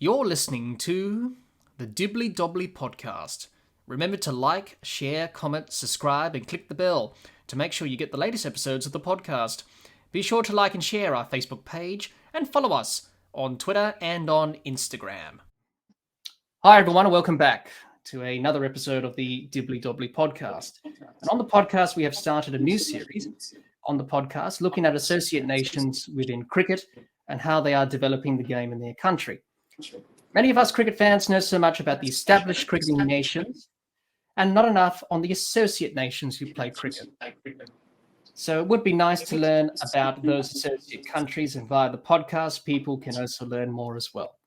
You're listening to the Dibbly Dobbly podcast. Remember to like, share, comment, subscribe, and click the bell to make sure you get the latest episodes of the podcast. Be sure to like and share our Facebook page and follow us on Twitter and on Instagram. Hi, everyone, and welcome back to another episode of the Dibbly Dobbly podcast. And on the podcast, we have started a new series on the podcast looking at associate nations within cricket and how they are developing the game in their country. Many of us cricket fans know so much about the established cricketing nations and not enough on the associate nations who play cricket. So it would be nice to learn about those associate countries, and via the podcast, people can also learn more as well.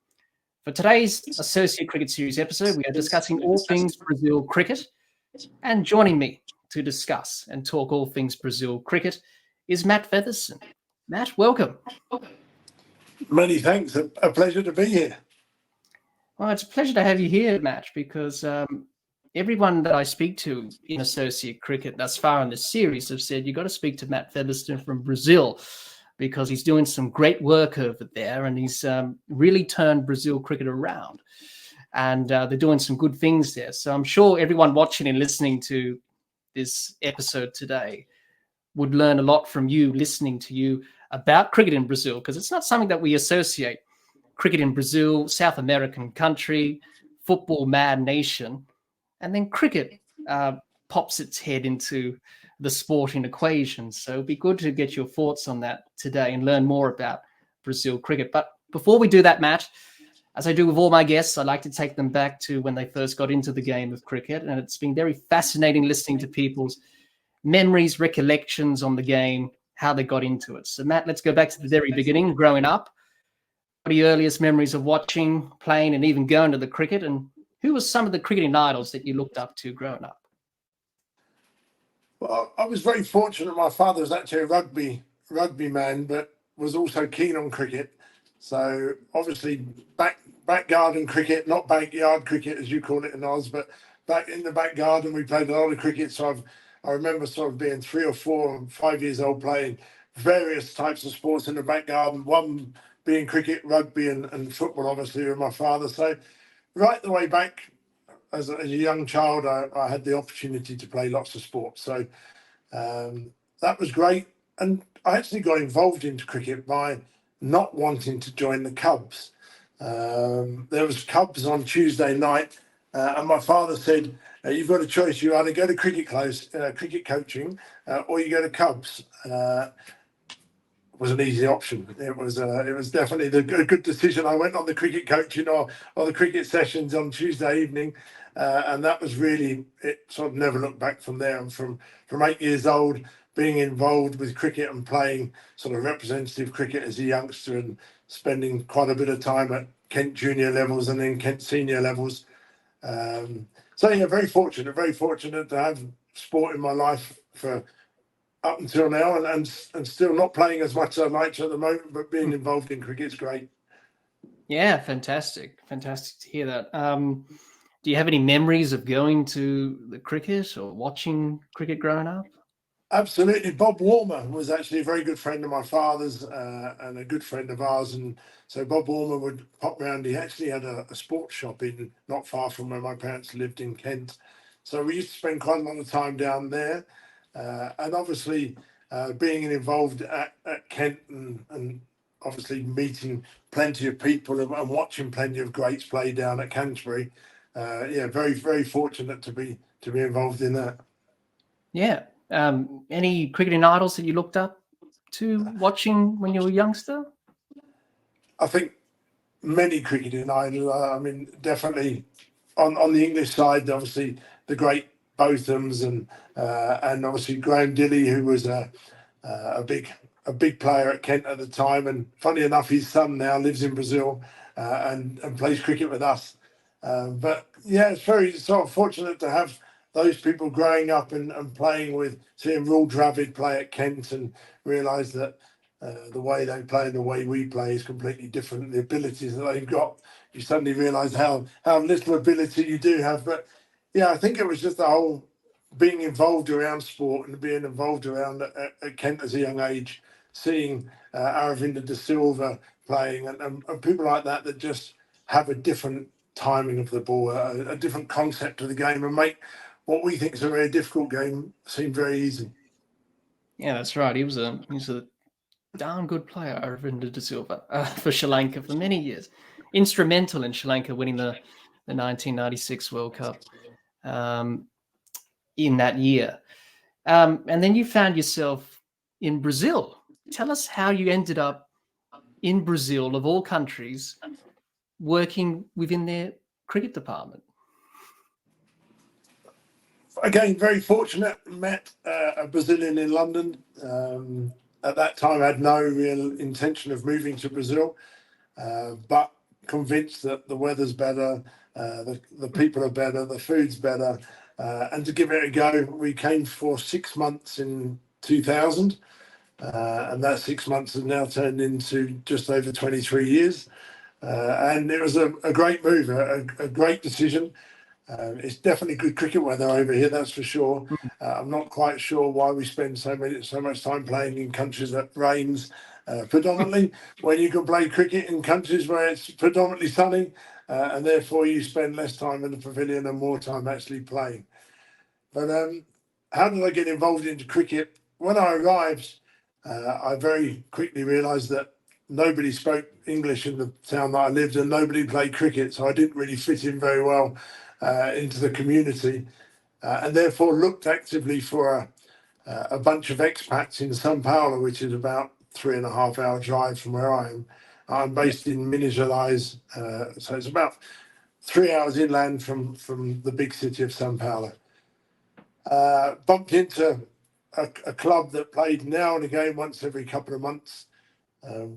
For today's Associate Cricket Series episode, we are discussing all things Brazil cricket, and joining me to discuss and talk all things Brazil cricket is Matt Featherstone. Matt, welcome. Many thanks. A pleasure to be here. Well, it's a pleasure to have you here, Matt, because everyone that I speak to in associate cricket thus far in this series have said you've got to speak to Matt Featherstone from Brazil because he's doing some great work over there and he's really turned Brazil cricket around. And they're doing some good things there. So I'm sure everyone watching and listening to this episode today would learn a lot from you, listening to you about cricket in Brazil, because it's not something that we associate. Cricket in Brazil, South American country, football mad nation, and then cricket pops its head into the sporting equation. So it'd be good to get your thoughts on that today and learn more about Brazil cricket. But before we do that, Matt, as I do with all my guests, I like to take them back to when they first got into the game of cricket. And it's been very fascinating listening to people's memories, recollections on the game, how they got into it. So, Matt, let's go back to the very beginning, growing up. What are your earliest memories of watching, playing, and even going to the cricket? And who were some of the cricketing idols that you looked up to growing up? Well, I was very fortunate. My father was actually a rugby man, but was also keen on cricket. So obviously back garden cricket, not backyard cricket as you call it in Oz, but back in the back garden we played a lot of cricket. So I remember sort of being 3 or 4 or 5 years old playing various types of sports in the back garden, one being cricket, rugby and football, obviously, with my father. So right the way back as a young child, I had the opportunity to play lots of sports. So that was great. And I actually got involved into cricket by not wanting to join the Cubs. There was Cubs on Tuesday night, and my father said, you've got a choice. You either go to cricket coaching, or you go to Cubs. Was an easy option. It was definitely a good decision. I went on the cricket coaching or the cricket sessions on Tuesday evening, and that was really it. Sort of never looked back from there. And from 8 years old, being involved with cricket and playing sort of representative cricket as a youngster and spending quite a bit of time at Kent junior levels and then Kent senior levels. So yeah, very fortunate to have sport in my life for up until now, and still not playing as much as I'd like to at the moment, but being involved in cricket is great. Yeah, fantastic to hear that. Do you have any memories of going to the cricket or watching cricket growing up? Absolutely. Bob Warmer was actually a very good friend of my father's and a good friend of ours. And so Bob Warmer would pop round. He actually had a sports shop in not far from where my parents lived in Kent. So we used to spend quite a lot of time down there. And obviously being involved at Kent and obviously meeting plenty of people and watching plenty of greats play down at Canterbury. Very, very fortunate to be involved in that. Yeah. Any cricketing idols that you looked up to watching when you were a youngster? I think many cricketing idols. I mean, definitely on the English side, obviously the great Bothams and obviously Graham Dilley, who was a big player at Kent at the time. And funny enough, his son now lives in Brazil and plays cricket with us. But yeah, it's very sort of fortunate to have those people growing up and playing with, seeing Rule Dravid play at Kent and realise that the way they play and the way we play is completely different. The abilities that they've got, you suddenly realise how little ability you do have. But yeah, I think it was just the whole being involved around sport and being involved around at Kent as a young age, seeing Aravinda de Silva playing and people like that just have a different timing of the ball, a different concept of the game, and make what we think is a very difficult game seem very easy. Yeah, that's right. He was a darn good player, Aravinda de Silva, for Sri Lanka for many years. Instrumental in Sri Lanka winning the 1996 World Cup in that year. And then you found yourself in Brazil. Tell us how you ended up in Brazil, of all countries, working within their cricket department. Again, very fortunate. Met a Brazilian in London. At that time, I had no real intention of moving to Brazil, but convinced that the weather's better, the people are better, the food's better, and to give it a go. We came for 6 months in 2000, and that 6 months has now turned into just over 23 years. And it was a great move, a great decision. It's definitely good cricket weather over here, that's for sure. I'm not quite sure why we spend so much time playing in countries that rains predominantly, when you can play cricket in countries where it's predominantly sunny, and therefore you spend less time in the pavilion and more time actually playing. But how did I get involved into cricket? When I arrived, I very quickly realised that nobody spoke English in the town that I lived, and nobody played cricket, so I didn't really fit in very well into the community, and therefore looked actively for a bunch of expats in São Paulo, which is about 3.5 hour drive from where I am. I'm based in Minas Gerais, so it's about 3 hours inland from the big city of São Paulo. Bumped into a club that played now and again once every couple of months.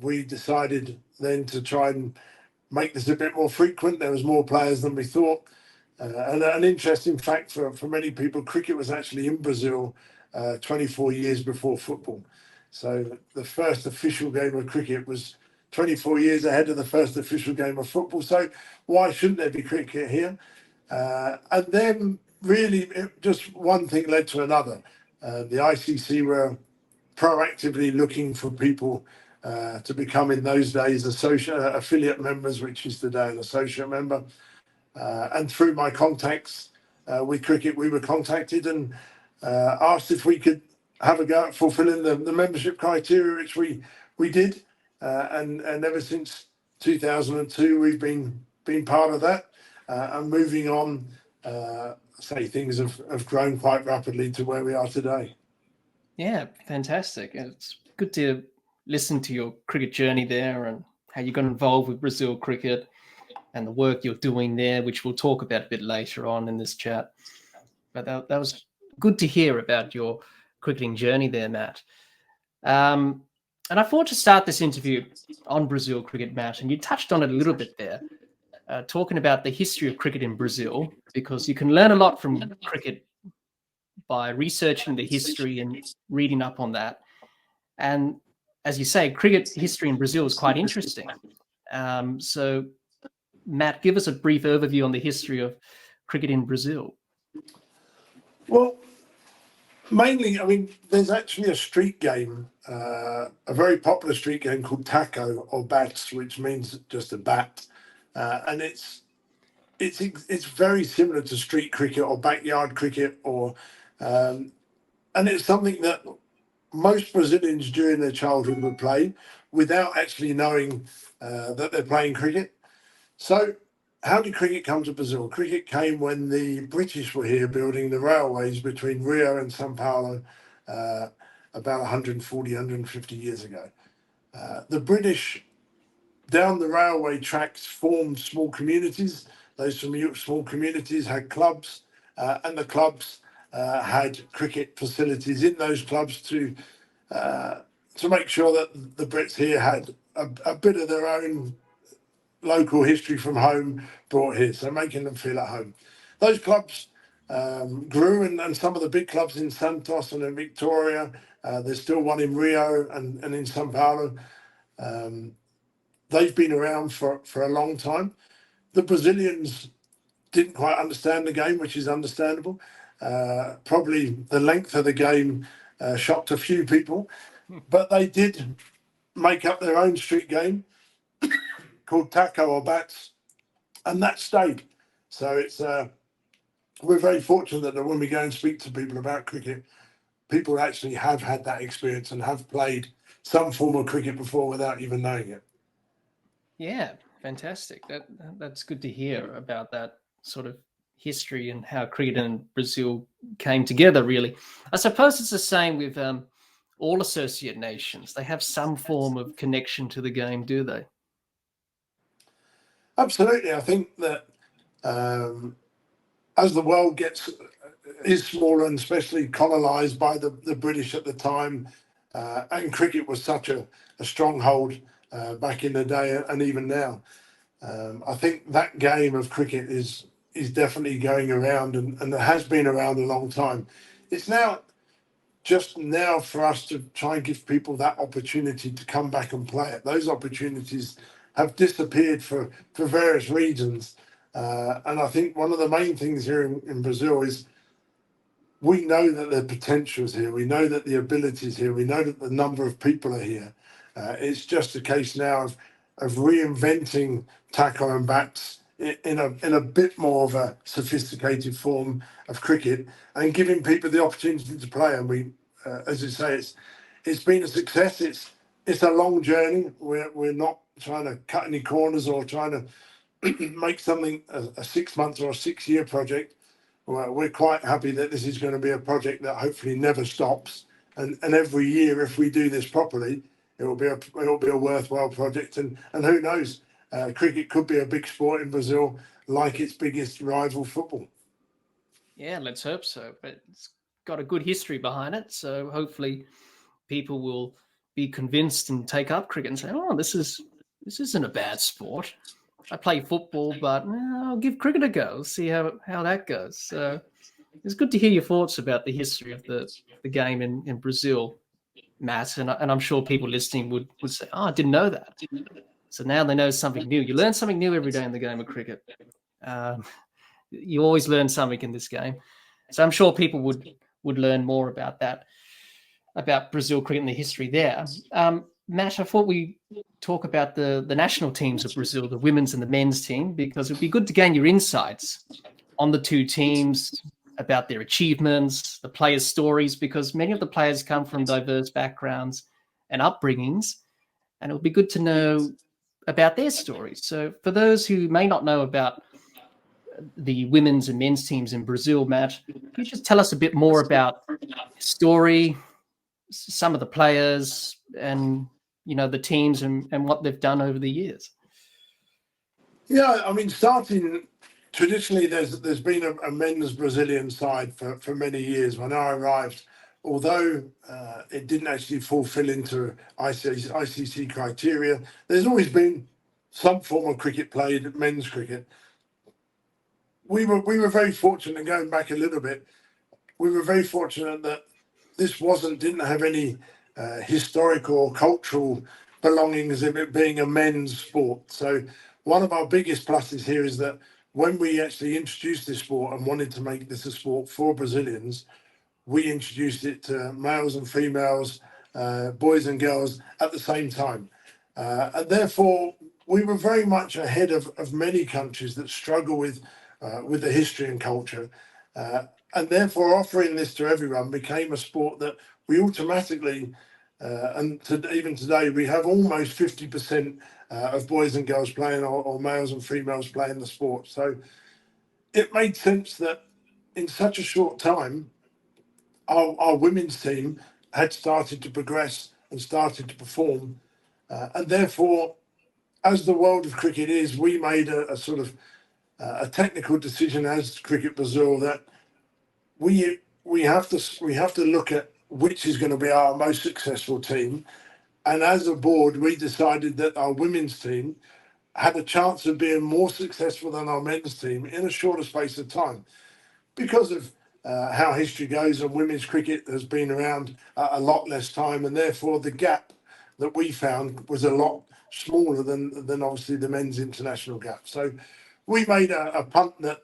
We decided then to try and make this a bit more frequent. There was more players than we thought. And an interesting fact for many people, cricket was actually in Brazil 24 years before football. So the first official game of cricket was 24 years ahead of the first official game of football. So why shouldn't there be cricket here? And then really just one thing led to another. The ICC were proactively looking for people to become, in those days, affiliate members, which is today an associate member. And through my contacts with cricket, we were contacted and asked if we could have a go at fulfilling the membership criteria, which we did. And ever since 2002, we've been part of that. And moving on, things have grown quite rapidly to where we are today. Yeah, fantastic. It's good to listen to your cricket journey there and how you got involved with Brazil cricket and the work you're doing there, which we'll talk about a bit later on in this chat. But that was good to hear about your cricketing journey there, Matt. And I thought to start this interview on Brazil cricket, Matt, and you touched on it a little bit there, talking about the history of cricket in Brazil, because you can learn a lot from cricket by researching the history and reading up on that. And as you say, cricket history in Brazil is quite interesting. So, Matt, give us a brief overview on the history of cricket in Brazil. Well, mainly, I mean, there's actually a street game, a very popular street game called taco or bats, which means just a bat, and it's very similar to street cricket or backyard cricket, and it's something that most Brazilians during their childhood would play without actually knowing that they're playing cricket. So how did cricket come to Brazil? Cricket came when the British were here building the railways between Rio and São Paulo about 140, 150 years ago. The British, down the railway tracks, formed small communities. Those small communities had clubs, and the clubs had cricket facilities in those clubs to make sure that the Brits here had a bit of their own local history from home brought here, so making them feel at home. Those clubs grew, and some of the big clubs in Santos and in Victoria, there's still one in Rio and in São Paulo. They've been around for a long time. The Brazilians didn't quite understand the game, which is understandable. Probably the length of the game shocked a few people, but they did make up their own street game called taco or bats. and that stayed. So it's we're very fortunate that when we go and speak to people about cricket, people actually have had that experience and have played some form of cricket before without even knowing it. Yeah, fantastic. That's good to hear about that sort of history and how cricket in Brazil came together. Really, I suppose it's the same with all associate nations. They have some form of connection to the game, do they? Absolutely, I think that as the world is smaller and especially colonised by the British at the time, and cricket was such a stronghold back in the day and even now. I think that game of cricket is definitely going around and it has been around a long time. It's now just now for us to try and give people that opportunity to come back and play it. Those opportunities have disappeared for various reasons. And I think one of the main things here in Brazil is we know that the potential is here. We know that the ability is here. We know that the number of people are here. It's just a case now of reinventing tackle and bats in a bit more of a sophisticated form of cricket and giving people the opportunity to play. And we, as you say, it's been a success. It's a long journey. We're not trying to cut any corners or trying to make something a 6 month or a 6 year project. Well, we're quite happy that this is going to be a project that hopefully never stops. And every year, if we do this properly, it will be a worthwhile project. And who knows, cricket could be a big sport in Brazil, like its biggest rival, football. Yeah, let's hope so. But it's got a good history behind it, so hopefully people will be convinced and take up cricket and say, "Oh, this isn't a bad sport. I play football, but I'll give cricket a go. See how that goes." So it's good to hear your thoughts about the history of the game in Brazil, Matt. And I'm sure people listening would say, "Oh, I didn't know that." So now they know something new. You learn something new every day in the game of cricket. Um, you always learn something in this game. So I'm sure people would learn more about that, about Brazil cricket and the history there. Matt, I thought we talk about the national teams of Brazil, the women's and the men's team, because it'd be good to gain your insights on the two teams, about their achievements, the players' stories, because many of the players come from diverse backgrounds and upbringings, and it would be good to know about their stories. So for those who may not know about the women's and men's teams in Brazil, Matt, can you just tell us a bit more about story, some of the players, and the teams and what they've done over the years? Yeah, I mean, starting traditionally, there's been a men's Brazilian side for many years. When I arrived, although it didn't actually fulfil into ICC criteria, there's always been some form of cricket played, men's cricket. We were very fortunate, going back a little bit, we were very fortunate that this didn't have any historical or cultural belongings of it being a men's sport. So one of our biggest pluses here is that when we actually introduced this sport and wanted to make this a sport for Brazilians, we introduced it to males and females, boys and girls at the same time. And therefore, we were very much ahead of many countries that struggle with the history and culture. And therefore, offering this to everyone became a sport that we automatically, even today, we have almost 50% of boys and girls playing, or males and females playing the sport. So it made sense that in such a short time, our women's team had started to progress and started to perform. And therefore, as the world of cricket is, we made a sort of a technical decision as Cricket Brazil that we have to look at which is going to be our most successful team. And as a board, we decided that our women's team had a chance of being more successful than our men's team in a shorter space of time because of how history goes, and women's cricket has been around a lot less time, and therefore the gap that we found was a lot smaller than obviously the men's international gap. So we made a punt that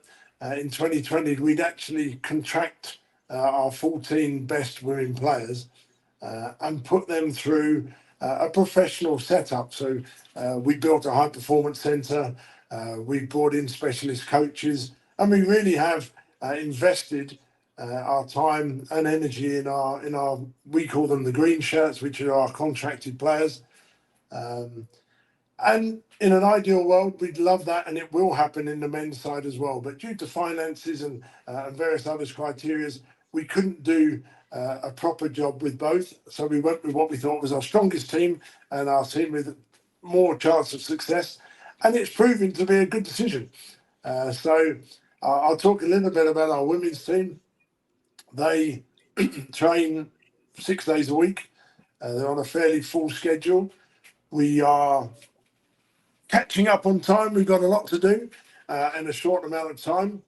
in 2020 we'd actually contract our 14 best women players and put them through a professional setup. So we built a high performance centre. We've brought in specialist coaches, and we really have invested our time and energy in our we call them the green shirts, which are our contracted players. And in an ideal world, we'd love that, and it will happen in the men's side as well. But due to finances and various other criteria, we couldn't do a proper job with both. So we went with what we thought was our strongest team and our team with more chance of success. And it's proven to be a good decision. So I'll talk a little bit about our women's team. They train 6 days a week. They're on a fairly full schedule. We are catching up on time. We've got a lot to do in a short amount of time.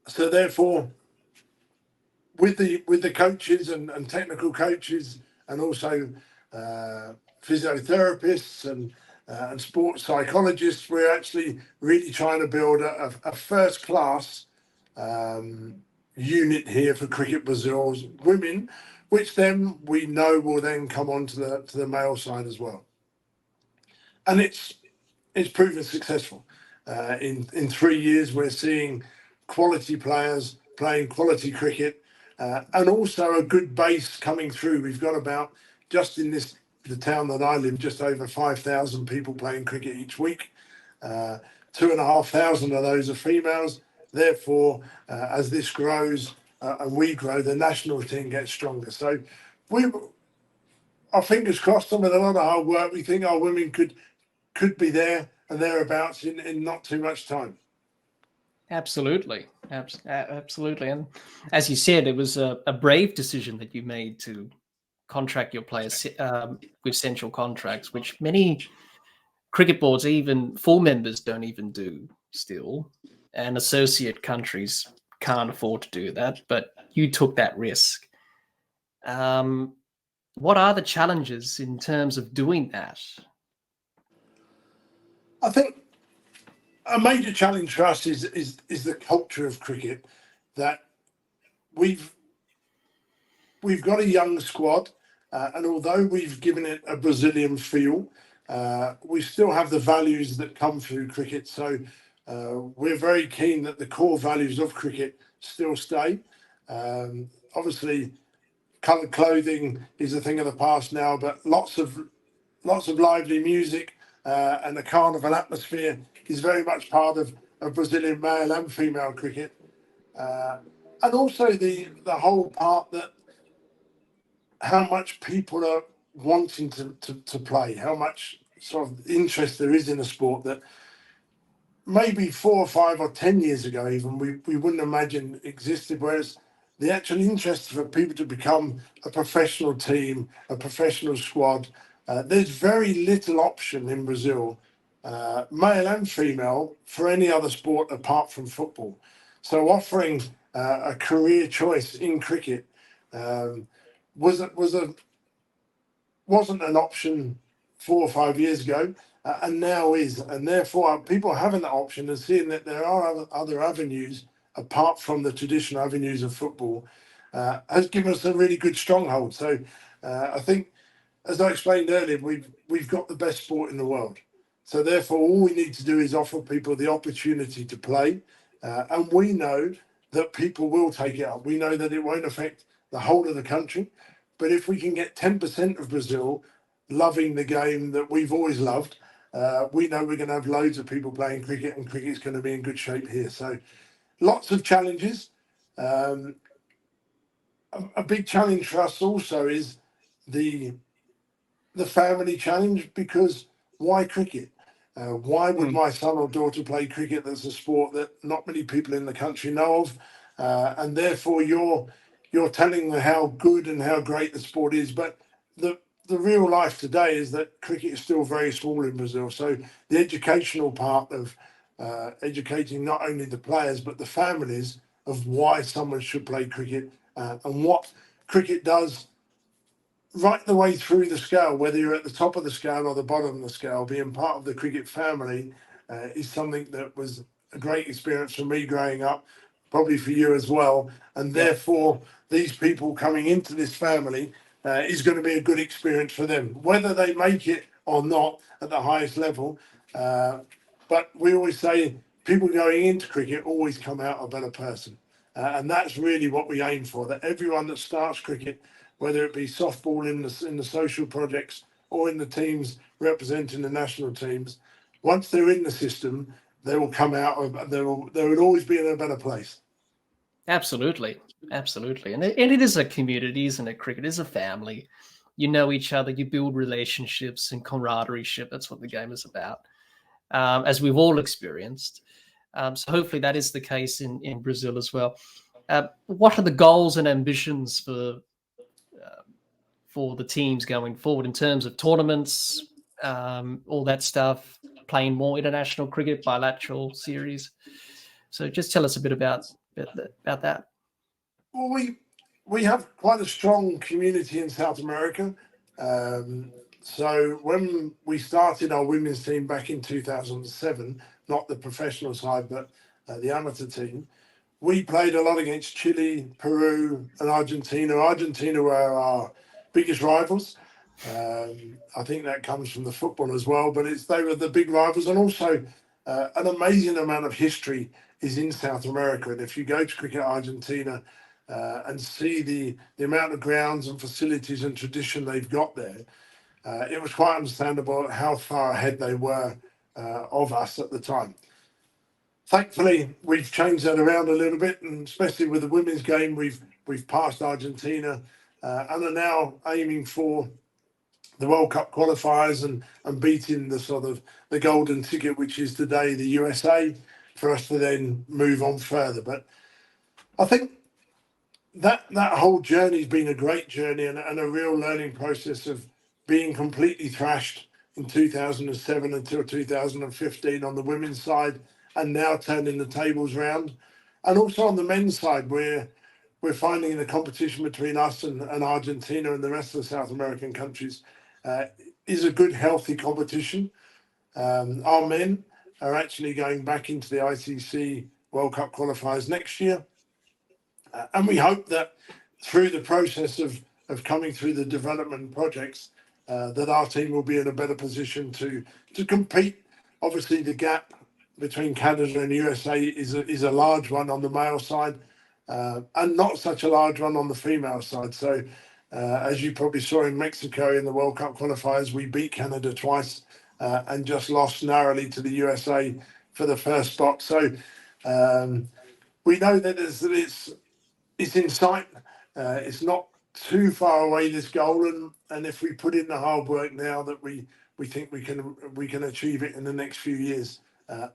So therefore, with the coaches and technical coaches, and also physiotherapists and sports psychologists, we're actually really trying to build a first class unit here for Cricket Brazil's women, which then we know will then come on to the male side as well. And it's proven successful. In 3 years, we're seeing quality players playing quality cricket, and also a good base coming through. We've got about, just in the town that I live, just over 5,000 people playing cricket each week. 2,500 of those are females. Therefore, as this grows and we grow, the national team gets stronger. So our fingers crossed, and with a lot of hard work, we think our women could be there and thereabouts in not too much time. Absolutely. Absolutely. And as you said, it was a brave decision that you made to contract your players with central contracts, which many cricket boards, even full members, don't even do still. And associate countries can't afford to do that, but you took that risk. What are the challenges in terms of doing that? I think a major challenge for us is the culture of cricket, that we've got a young squad, and although we've given it a Brazilian feel, we still have the values that come through cricket. So we're very keen that the core values of cricket still stay. Obviously, coloured clothing is a thing of the past now, but lots of lively music and the carnival atmosphere is very much part of Brazilian male and female cricket. And also the whole part that how much people are wanting to play, how much sort of interest there is in a sport that maybe 4 or 5 or 10 years ago even we wouldn't imagine existed, whereas the actual interest for people to become a professional team, a professional squad, there's very little option in Brazil, male and female, for any other sport apart from football. So offering a career choice in cricket wasn't an option 4 or 5 years ago, and now is. And therefore, people having that option and seeing that there are other avenues apart from the traditional avenues of football has given us a really good stronghold. So I think, as I explained earlier, we've got the best sport in the world. So therefore, all we need to do is offer people the opportunity to play, and we know that people will take it up. We know that it won't affect the whole of the country, but if we can get 10% of Brazil loving the game that we've always loved, we know we're going to have loads of people playing cricket, and cricket's going to be in good shape here. So lots of challenges. A big challenge for us also is the family challenge, because why cricket? Why would my son or daughter play cricket? That's a sport that not many people in the country know of, and therefore you're telling them how good and how great the sport is. But the real life today is that cricket is still very small in Brazil. So the educational part of educating not only the players but the families of why someone should play cricket, and what cricket does right the way through the scale, whether you're at the top of the scale or the bottom of the scale. Being part of the cricket family is something that was a great experience for me growing up, probably for you as well. And therefore, these people coming into this family is going to be a good experience for them, whether they make it or not at the highest level. But we always say people going into cricket always come out a better person. And that's really what we aim for, that everyone that starts cricket, whether it be softball in the social projects or in the teams representing the national teams, once they're in the system, they will come out of, they will always be in a better place. Absolutely. Absolutely. And it is a community, isn't it? Cricket is a family. You know each other, you build relationships and camaraderie. That's what the game is about, as we've all experienced. So hopefully that is the case in Brazil as well. What are the goals and ambitions for the teams going forward in terms of tournaments, all that stuff, playing more international cricket, bilateral series? So just tell us a bit about that. Well, we have quite a strong community in South America. So when we started our women's team back in 2007, not the professional side, but the amateur team, we played a lot against Chile, Peru, and Argentina. Argentina were our biggest rivals. I think that comes from the football as well, but they were the big rivals. And also an amazing amount of history is in South America. And if you go to Cricket Argentina and see the amount of grounds and facilities and tradition they've got there, it was quite understandable how far ahead they were of us at the time. Thankfully, we've changed that around a little bit, and especially with the women's game, we've passed Argentina and are now aiming for the World Cup qualifiers and beating the sort of the golden ticket, which is today the USA, for us to then move on further. But I think that whole journey's been a great journey and a real learning process of being completely thrashed in 2007 until 2015 on the women's side, and now turning the tables round. And also on the men's side, we're finding the competition between us and Argentina and the rest of the South American countries is a good, healthy competition. Our men are actually going back into the ICC World Cup qualifiers next year. And we hope that through the process of coming through the development projects, that our team will be in a better position to compete. Obviously, the gap between Canada and USA is a large one on the male side, and not such a large one on the female side. So, as you probably saw in Mexico in the World Cup qualifiers, we beat Canada twice and just lost narrowly to the USA for the first spot. So we know that it's in sight. It's not too far away, this goal, and if we put in the hard work now, that we think we can achieve it in the next few years.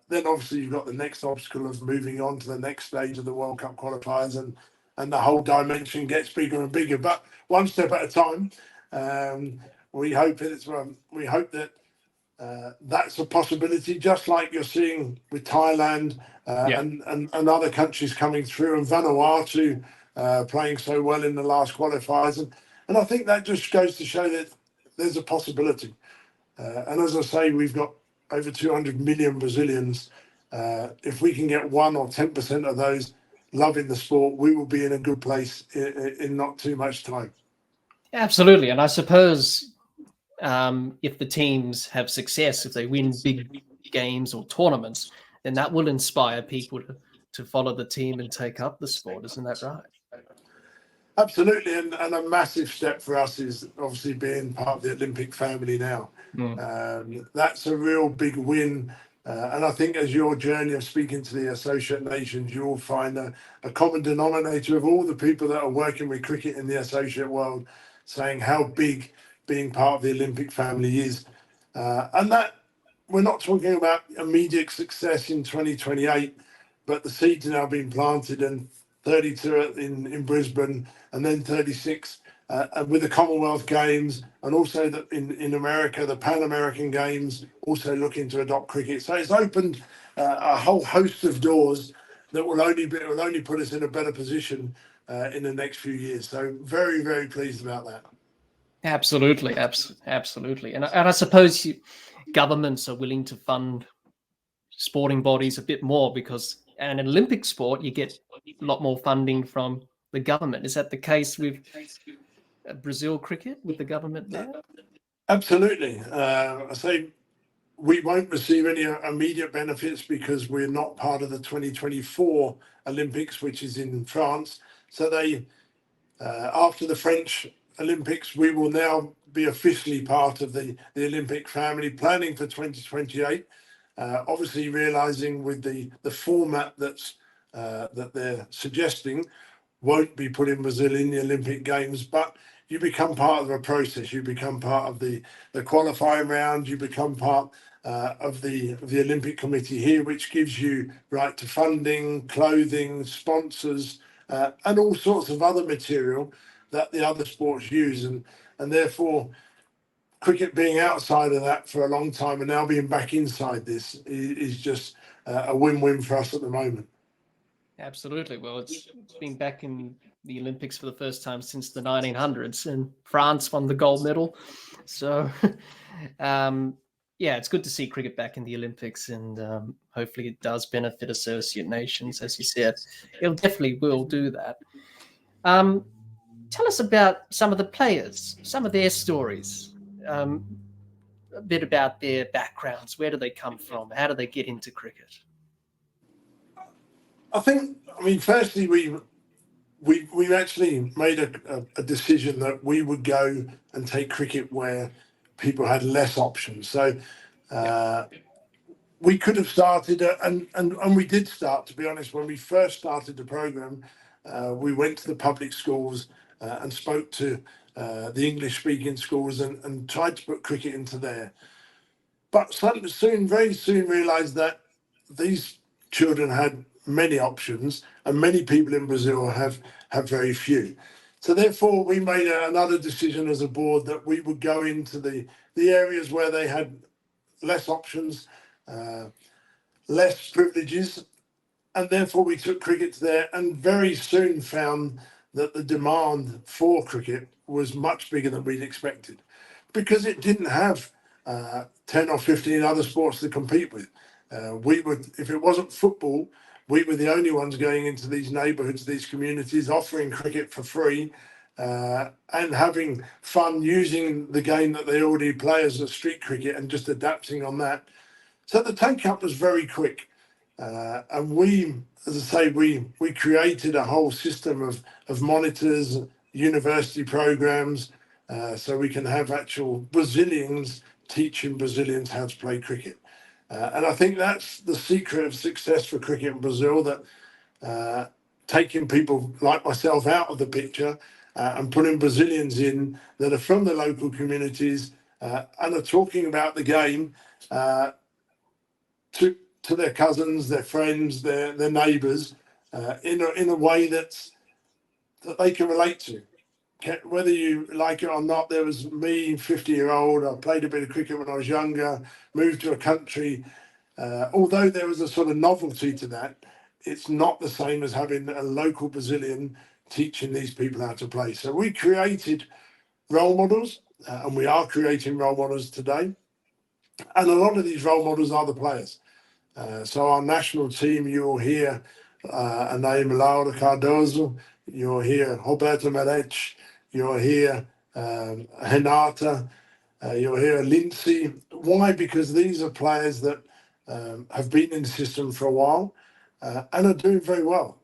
Then obviously you've got the next obstacle of moving on to the next stage of the World Cup qualifiers, and the whole dimension gets bigger and bigger. But one step at a time. We hope that that's a possibility, just like you're seeing with Thailand and other countries coming through, and Vanuatu playing so well in the last qualifiers. And I think that just goes to show that there's a possibility. And as I say, we've got over 200 million Brazilians. If we can get 1 or 10% of those loving the sport, we will be in a good place in not too much time. Absolutely. And I suppose if the teams have success, if they win big games or tournaments, then that will inspire people to follow the team and take up the sport. Isn't that right? Absolutely. And a massive step for us is obviously being part of the Olympic family now. That's a real big win. And I think as your journey of speaking to the associate nations, you will find a common denominator of all the people that are working with cricket in the associate world, saying how big being part of the Olympic family is. And that we're not talking about immediate success in 2028, but the seeds are now being planted, and 32 in Brisbane, and then 36 with the Commonwealth Games, and also in America, the Pan American Games, also looking to adopt cricket. So it's opened a whole host of doors that will only put us in a better position in the next few years. So very, very pleased about that. Absolutely, absolutely. And I suppose governments are willing to fund sporting bodies a bit more, because in an Olympic sport, you get a lot more funding from the government. Is that the case with Brazil cricket with the government there? Absolutely. I say we won't receive any immediate benefits because we're not part of the 2024 Olympics, which is in France. So after the French Olympics, we will now be officially part of the Olympic family, planning for 2028. Obviously, realizing with the format that they're suggesting won't be put in Brazil in the Olympic Games, but you become part of a process. You become part of the qualifying round. You become part of the Olympic Committee here, which gives you right to funding, clothing, sponsors, and all sorts of other material that the other sports use. And therefore, cricket being outside of that for a long time and now being back inside this is just a win-win for us at the moment. Absolutely. Well, it's been back in the Olympics for the first time since the 1900s, and France won the gold medal. So, yeah, it's good to see cricket back in the Olympics, and hopefully it does benefit associate nations, as you said. It definitely will do that. Tell us about some of the players, some of their stories, a bit about their backgrounds. Where do they come from? How do they get into cricket? I mean, firstly, we actually made a decision that we would go and take cricket where people had less options. So we could have started, and we did start, to be honest, when we first started the program. We went to the public schools and spoke to the English-speaking schools and tried to put cricket into there. But very soon realised that these children had many options, and many people in Brazil have very few. So therefore, we made another decision as a board that we would go into the areas where they had less options, less privileges, and therefore we took cricket to there, and very soon found that the demand for cricket was much bigger than we'd expected, because it didn't have 10 or 15 other sports to compete with. If it wasn't football, we were the only ones going into these neighbourhoods, these communities, offering cricket for free and having fun using the game that they already play as a street cricket and just adapting on that. So the take-up was very quick. And we, as I say, we created a whole system of monitors, university programs, so we can have actual Brazilians teaching Brazilians how to play cricket. And I think that's the secret of success for cricket in Brazil, that taking people like myself out of the picture and putting Brazilians in that are from the local communities and are talking about the game to their cousins, their friends, their neighbours, in a way that they can relate to. Whether you like it or not, there was me, 50-year-old, I played a bit of cricket when I was younger, moved to a country. Although there was a sort of novelty to that, it's not the same as having a local Brazilian teaching these people how to play. So we created role models, and we are creating role models today. And a lot of these role models are the players. So our national team, you'll hear a name, Laura Cardoso, you'll hear Roberto Merete, you'll hear Renata, you'll hear Lindsay. Why? Because these are players that have been in the system for a while and are doing very well.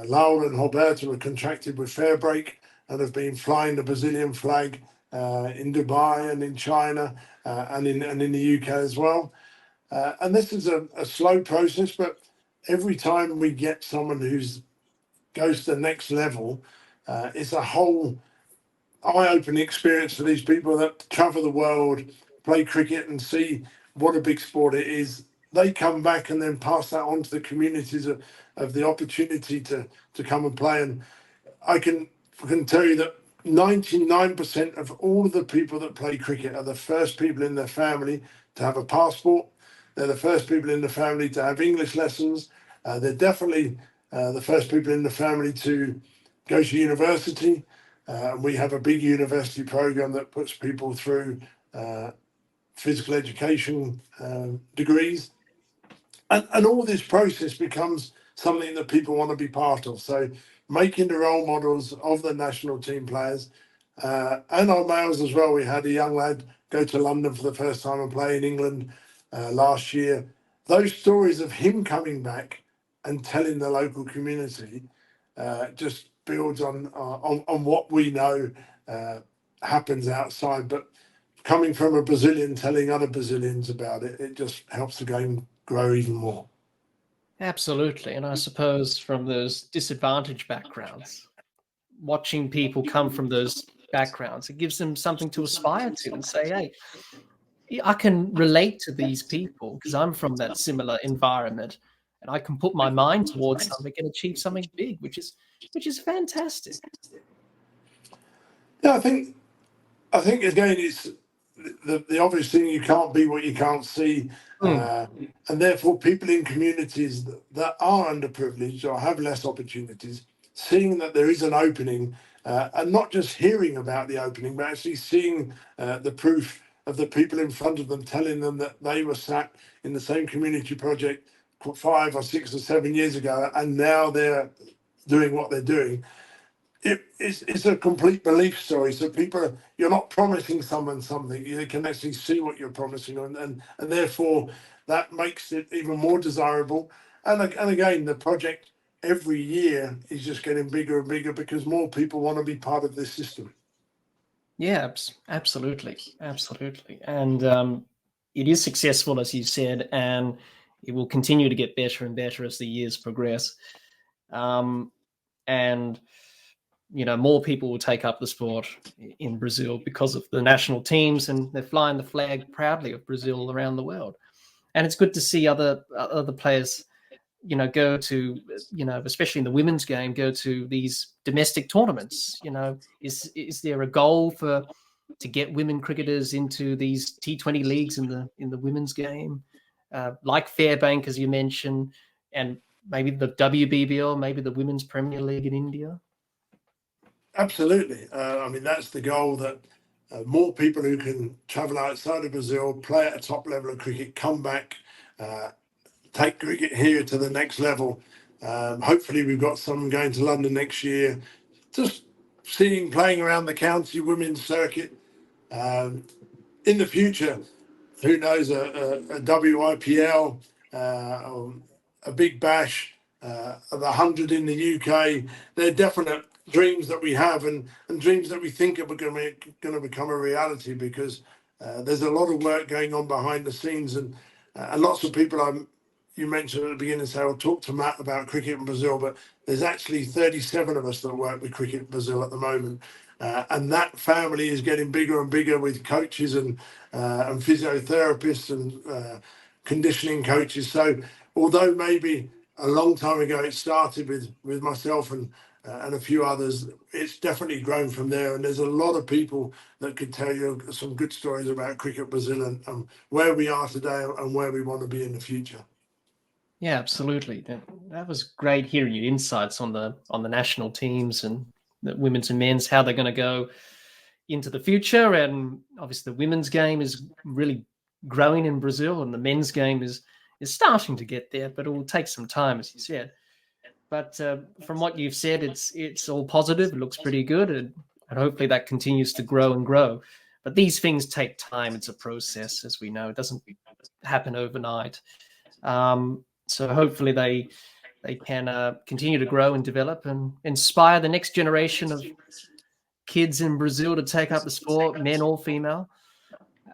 Laura and Roberto are contracted with Fairbreak and have been flying the Brazilian flag in Dubai and in China and in the UK as well. And this is a slow process, but every time we get someone who's goes to the next level, it's a whole eye-opening experience for these people that travel the world, play cricket and see what a big sport it is. They come back and then pass that on to the communities of the opportunity to come and play. And I can tell you that 99% of all of the people that play cricket are the first people in their family to have a passport. They're the first people in the family to have English lessons. They're definitely the first people in the family to go to university. We have a big university program that puts people through physical education degrees. And all this process becomes something that people want to be part of. So making the role models of the national team players and our males as well. We had a young lad go to London for the first time and play in England last year. Those stories of him coming back and telling the local community just builds on what we know happens outside. But coming from a Brazilian telling other Brazilians about it, it just helps the game grow even more. Absolutely. And I suppose from those disadvantaged backgrounds, watching people come from those backgrounds, it gives them something to aspire to and say, hey, I can relate to these people because I'm from that similar environment and I can put my mind towards something and achieve something big, which is fantastic. Yeah, I think again, it's the obvious thing. You can't be what you can't see, and therefore, people in communities that are underprivileged or have less opportunities, seeing that there is an opening, and not just hearing about the opening, but actually seeing the proof of the people in front of them telling them that they were sat in the same community project 5 or 6 or 7 years ago, and now they're doing what they're doing. It's a complete belief story. So people, you're not promising someone something. You can actually see what you're promising, and therefore that makes it even more desirable. And again, the project every year is just getting bigger and bigger because more people want to be part of this system. Yeah, absolutely. And it is successful, as you said, and it will continue to get better and better as the years progress. And more people will take up the sport in Brazil because of the national teams, and they're flying the flag proudly of Brazil around the world. And it's good to see other players, go to, especially in the women's game, go to these domestic tournaments. Is there a goal to get women cricketers into these T20 leagues in the women's game, like Fairbank, as you mentioned, and maybe the WBBL, maybe the Women's Premier League in India? Absolutely. I mean, that's the goal, that more people who can travel outside of Brazil, play at a top level of cricket, come back, take cricket here to the next level. Hopefully we've got some going to London next year. Just playing around the county women's circuit. In the future, who knows, a WIPL, a Big Bash, the 100 in the UK. They're definite dreams that we have, and dreams that we think are going to become a reality, because there's a lot of work going on behind the scenes, and lots of people you mentioned at the beginning say, I'll talk to Matt about cricket in Brazil, but there's actually 37 of us that work with cricket in Brazil at the moment. And that family is getting bigger and bigger, with coaches and physiotherapists and conditioning coaches. So although maybe a long time ago it started with myself and a few others, it's definitely grown from there. And there's a lot of people that could tell you some good stories about cricket Brazil and where we are today and where we want to be in the future. Yeah, absolutely. That was great hearing your insights on the national teams and the women's and men's, how they're going to go into the future. And obviously the women's game is really growing in Brazil, and the men's game is starting to get there, but it will take some time, as you said. But from what you've said, it's all positive. It looks pretty good, and hopefully that continues to grow and grow. But these things take time. It's a process, as we know. It doesn't happen overnight. So hopefully they can continue to grow and develop and inspire the next generation of kids in Brazil to take up the sport, men or female,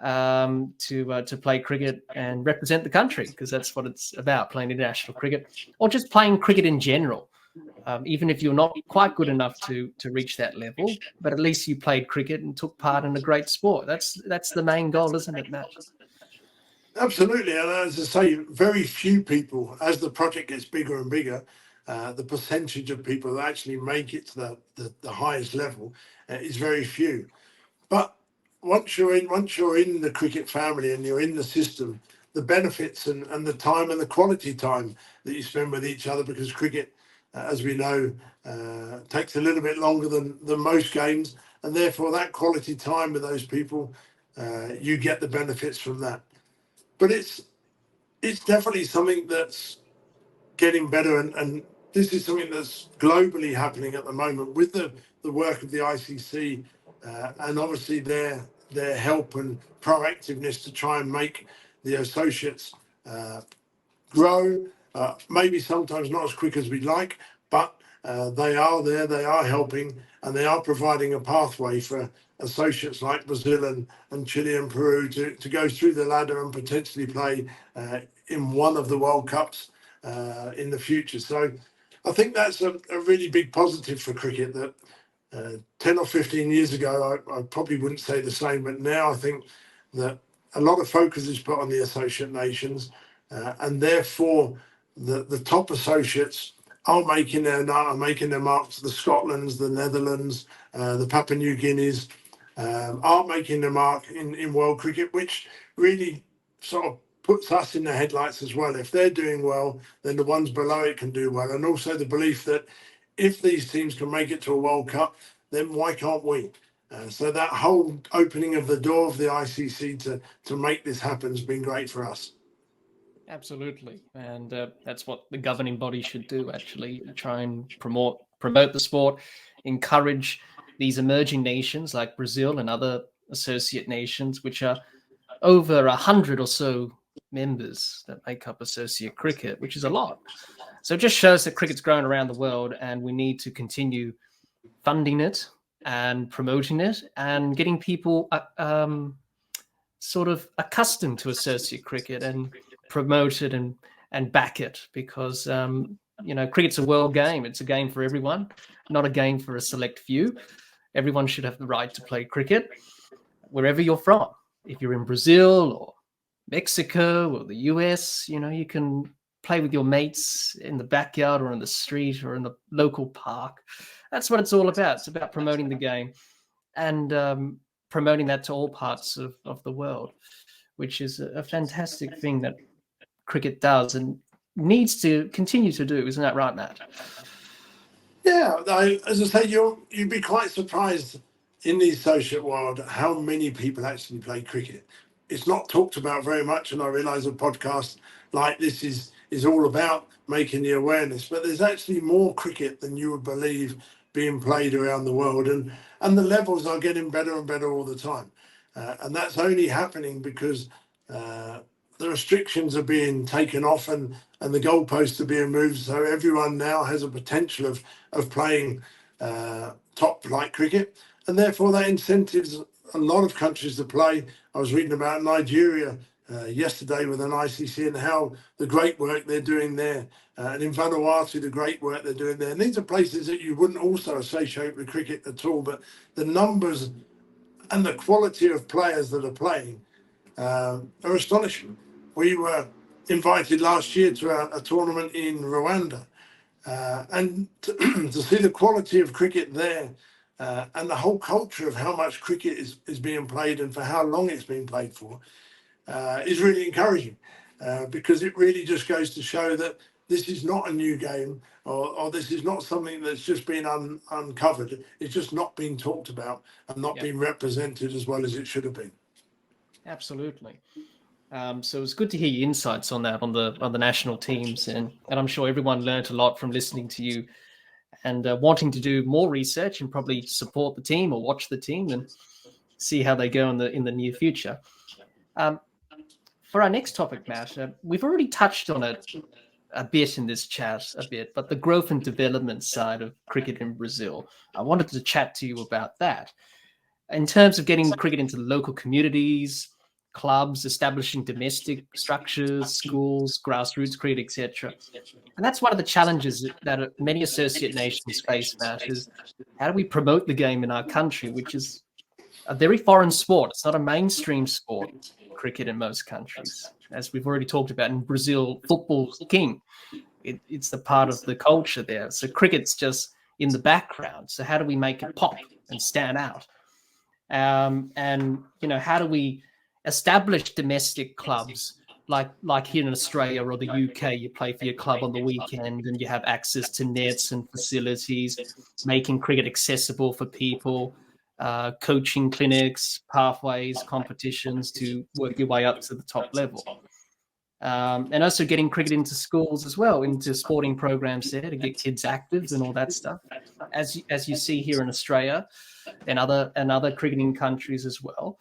to play cricket and represent the country, because that's what it's about, playing international cricket, or just playing cricket in general. Even if you're not quite good enough to reach that level, but at least you played cricket and took part in a great sport. That's the main goal, isn't it, Matt? Absolutely. And as I say, very few people, as the project gets bigger and bigger, the percentage of people that actually make it to the highest level is very few. But once you're in the cricket family and you're in the system, the benefits and the time and the quality time that you spend with each other, because cricket, as we know, takes a little bit longer than most games, and therefore that quality time with those people, you get the benefits from that. But it's definitely something that's getting better, and this is something that's globally happening at the moment with the work of the ICC and obviously their help and proactiveness to try and make the associates grow. Maybe sometimes not as quick as we'd like, but they are there, they are helping, and they are providing a pathway for associates like Brazil and Chile and Peru to go through the ladder and potentially play in one of the World Cups in the future. So I think that's a really big positive for cricket that 10 or 15 years ago, I probably wouldn't say the same, but now I think that a lot of focus is put on the associate nations, and therefore the top associates are making their marks. The Scotlands, the Netherlands, the Papua New Guineas are making their mark in world cricket, which really sort of puts us in the headlights as well. If they're doing well, then the ones below it can do well. And also the belief that if these teams can make it to a World Cup, then why can't we? So that whole opening of the door of the ICC to make this happen has been great for us. Absolutely, and that's what the governing body should do, actually, try and promote the sport, encourage these emerging nations like Brazil and other associate nations, which are over 100 or so members that make up associate cricket, which is a lot. So it just shows that cricket's growing around the world, and we need to continue funding it and promoting it and getting people sort of accustomed to associate cricket and promote it and back it, because cricket's a world game. It's a game for everyone, not a game for a select few. Everyone should have the right to play cricket wherever you're from. If you're in Brazil or Mexico or the US, you can play with your mates in the backyard or in the street or in the local park. That's what it's all about. It's about promoting the game and promoting that to all parts of the world, which is a fantastic thing that cricket does and needs to continue to do. Isn't that right, Matt? Yeah, as I say, you'd be quite surprised in the associate world how many people actually play cricket. It's not talked about very much, and I realise a podcast like this is all about making the awareness, but there's actually more cricket than you would believe being played around the world, and the levels are getting better and better all the time, and that's only happening because the restrictions are being taken off and the goalposts are being moved, so everyone now has a potential of playing top flight cricket, and therefore that incentives a lot of countries to play. I was reading about Nigeria yesterday with an ICC and how the great work they're doing there, and in Vanuatu the great work they're doing there. And these are places that you wouldn't also associate with cricket at all, but the numbers and the quality of players that are playing are astonishing. We were invited last year to a tournament in Rwanda, and to see the quality of cricket there and the whole culture of how much cricket is being played and for how long it's been played for is really encouraging, because it really just goes to show that this is not a new game, or this is not something that's just been uncovered. It's just not being talked about and not being represented as well as it should have been. Absolutely. So it's good to hear your insights on that, on the national teams, and I'm sure everyone learned a lot from listening to you and wanting to do more research and probably support the team or watch the team and see how they go in the near future. For our next topic, Matt, we've already touched on it a bit in this chat, but the growth and development side of cricket in Brazil. I wanted to chat to you about that in terms of getting cricket into the local communities, clubs, establishing domestic structures, schools, grassroots cricket, etc. And that's one of the challenges that many associate nations face, Matt, is how do we promote the game in our country, which is a very foreign sport. It's not a mainstream sport, cricket, in most countries. As we've already talked about, in Brazil, football's king. It's the part of the culture there. So cricket's just in the background. So how do we make it pop and stand out? And how do we establish domestic clubs like here in Australia or the UK? You play for your club on the weekend and you have access to nets and facilities, making cricket accessible for people, coaching clinics, pathways, competitions to work your way up to the top level. And also getting cricket into schools as well, into sporting programs there to get kids active and all that stuff. As you see here in Australia, and other cricketing countries as well.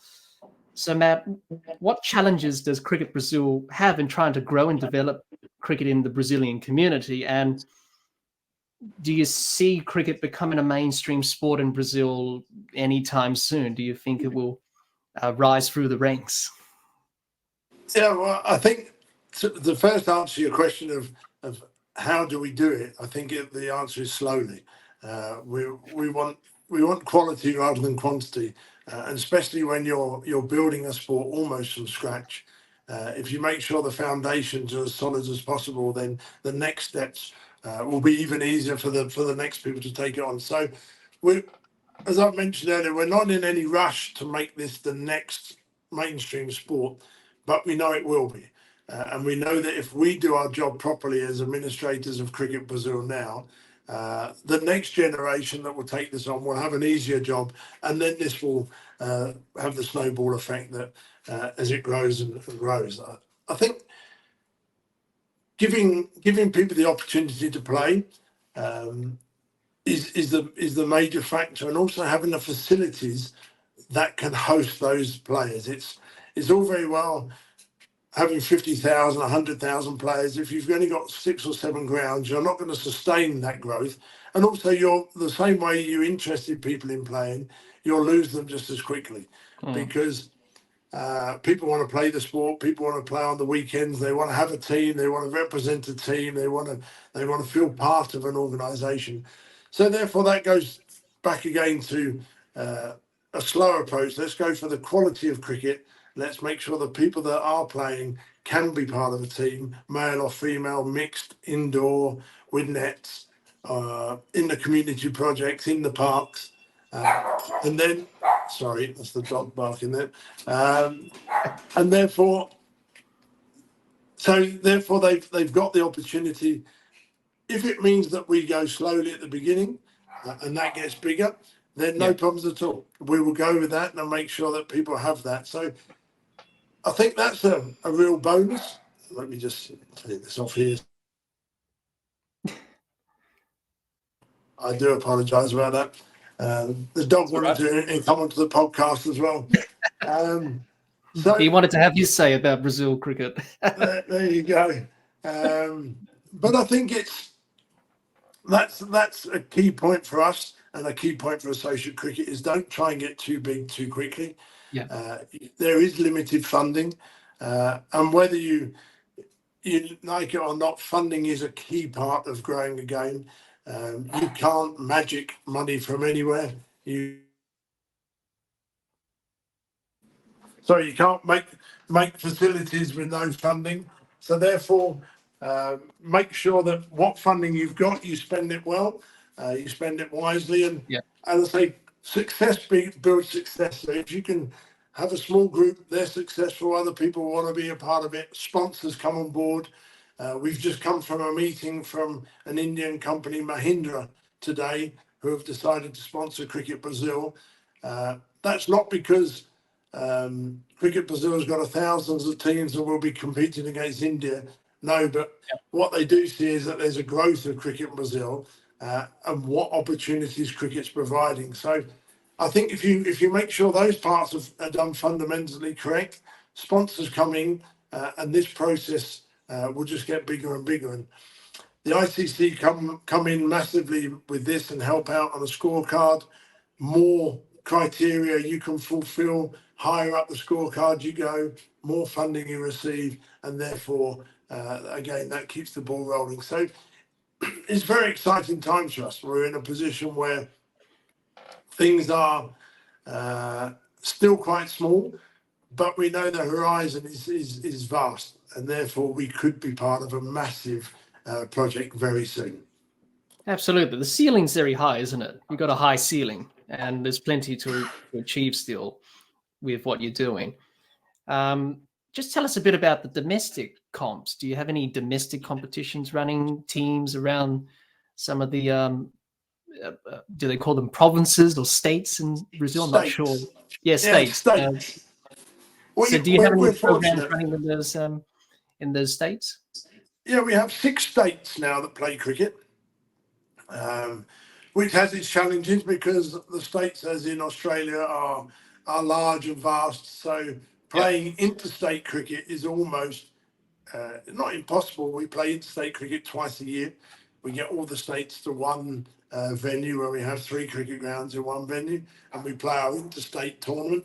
So, Matt, what challenges does Cricket Brazil have in trying to grow and develop cricket in the Brazilian community? And do you see cricket becoming a mainstream sport in Brazil anytime soon? Do you think it will rise through the ranks? Yeah, well, I think the first answer to your question of how do we do it, I think the answer is slowly. We want quality rather than quantity, and especially when you're building a sport almost from scratch. If you make sure the foundations are as solid as possible, then the next steps will be even easier for the next people to take it on. So, as I've mentioned earlier, we're not in any rush to make this the next mainstream sport, but we know it will be. And we know that if we do our job properly as administrators of Cricket Brazil now, the next generation that will take this on will have an easier job, and then this will have the snowball effect that as it grows and grows. I think giving people the opportunity to play is the major factor, and also having the facilities that can host those players. It's all very well having 50,000, 100,000 players. If you've only got 6 or 7 grounds, you're not going to sustain that growth. And also, you're the same way you interested people in playing, you'll lose them just as quickly because people want to play the sport. People want to play on the weekends. They want to have a team. They want to represent a team. They want to feel part of an organisation. So therefore, that goes back again to a slower approach. Let's go for the quality of cricket. Let's make sure the people that are playing can be part of a team, male or female, mixed, indoor, with nets, in the community projects, in the parks. And then, sorry, that's the dog barking there. And therefore they've got the opportunity. If it means that we go slowly at the beginning and that gets bigger, then no problems at all. We will go with that and make sure that people have that. So I think that's a real bonus. Let me just take this off here. I do apologise about that. The dog wanted to come onto the podcast as well. So he wanted to have his say about Brazil cricket. there you go. But I think that's a key point for us, and a key point for associate cricket is don't try and get too big too quickly. There is limited funding, and whether you like it or not, funding is a key part of growing a game. You can't magic money from anywhere. You can't make facilities with no funding. So therefore, make sure that what funding you've got, you spend it well, you spend it wisely, and as I say, success builds success. So if you can have a small group, they're successful, other people want to be a part of it, sponsors come on board. We've just come from a meeting from an Indian company, Mahindra, today, who have decided to sponsor Cricket Brazil. That's not because Cricket Brazil has got thousands of teams and will be competing against India. No, but what they do see is that there's a growth of Cricket Brazil and what opportunities cricket's providing. So I think if you make sure those parts are done fundamentally correct, sponsors come in, and this process will just get bigger and bigger. And the ICC come in massively with this and help out on a scorecard. More criteria you can fulfill, higher up the scorecard you go, more funding you receive, and therefore, again, that keeps the ball rolling. So it's very exciting times for us. We're in a position where things are still quite small, but we know the horizon is vast, and therefore we could be part of a massive project very soon. Absolutely. The ceiling's very high, isn't it? You've got a high ceiling, and there's plenty to achieve still with what you're doing. Just tell us a bit about the domestic comps. Do you have any domestic competitions running, teams around some of the, do they call them provinces or states in Brazil? I'm not sure. Yeah, states. States. So do you have any programs running in those states? Yeah, we have 6 states now that play cricket. which has its challenges because the states, as in Australia, are large and vast. So playing interstate cricket is almost not impossible. We play interstate cricket twice a year. We get all the states to one venue where we have 3 cricket grounds in one venue, and we play our interstate tournament.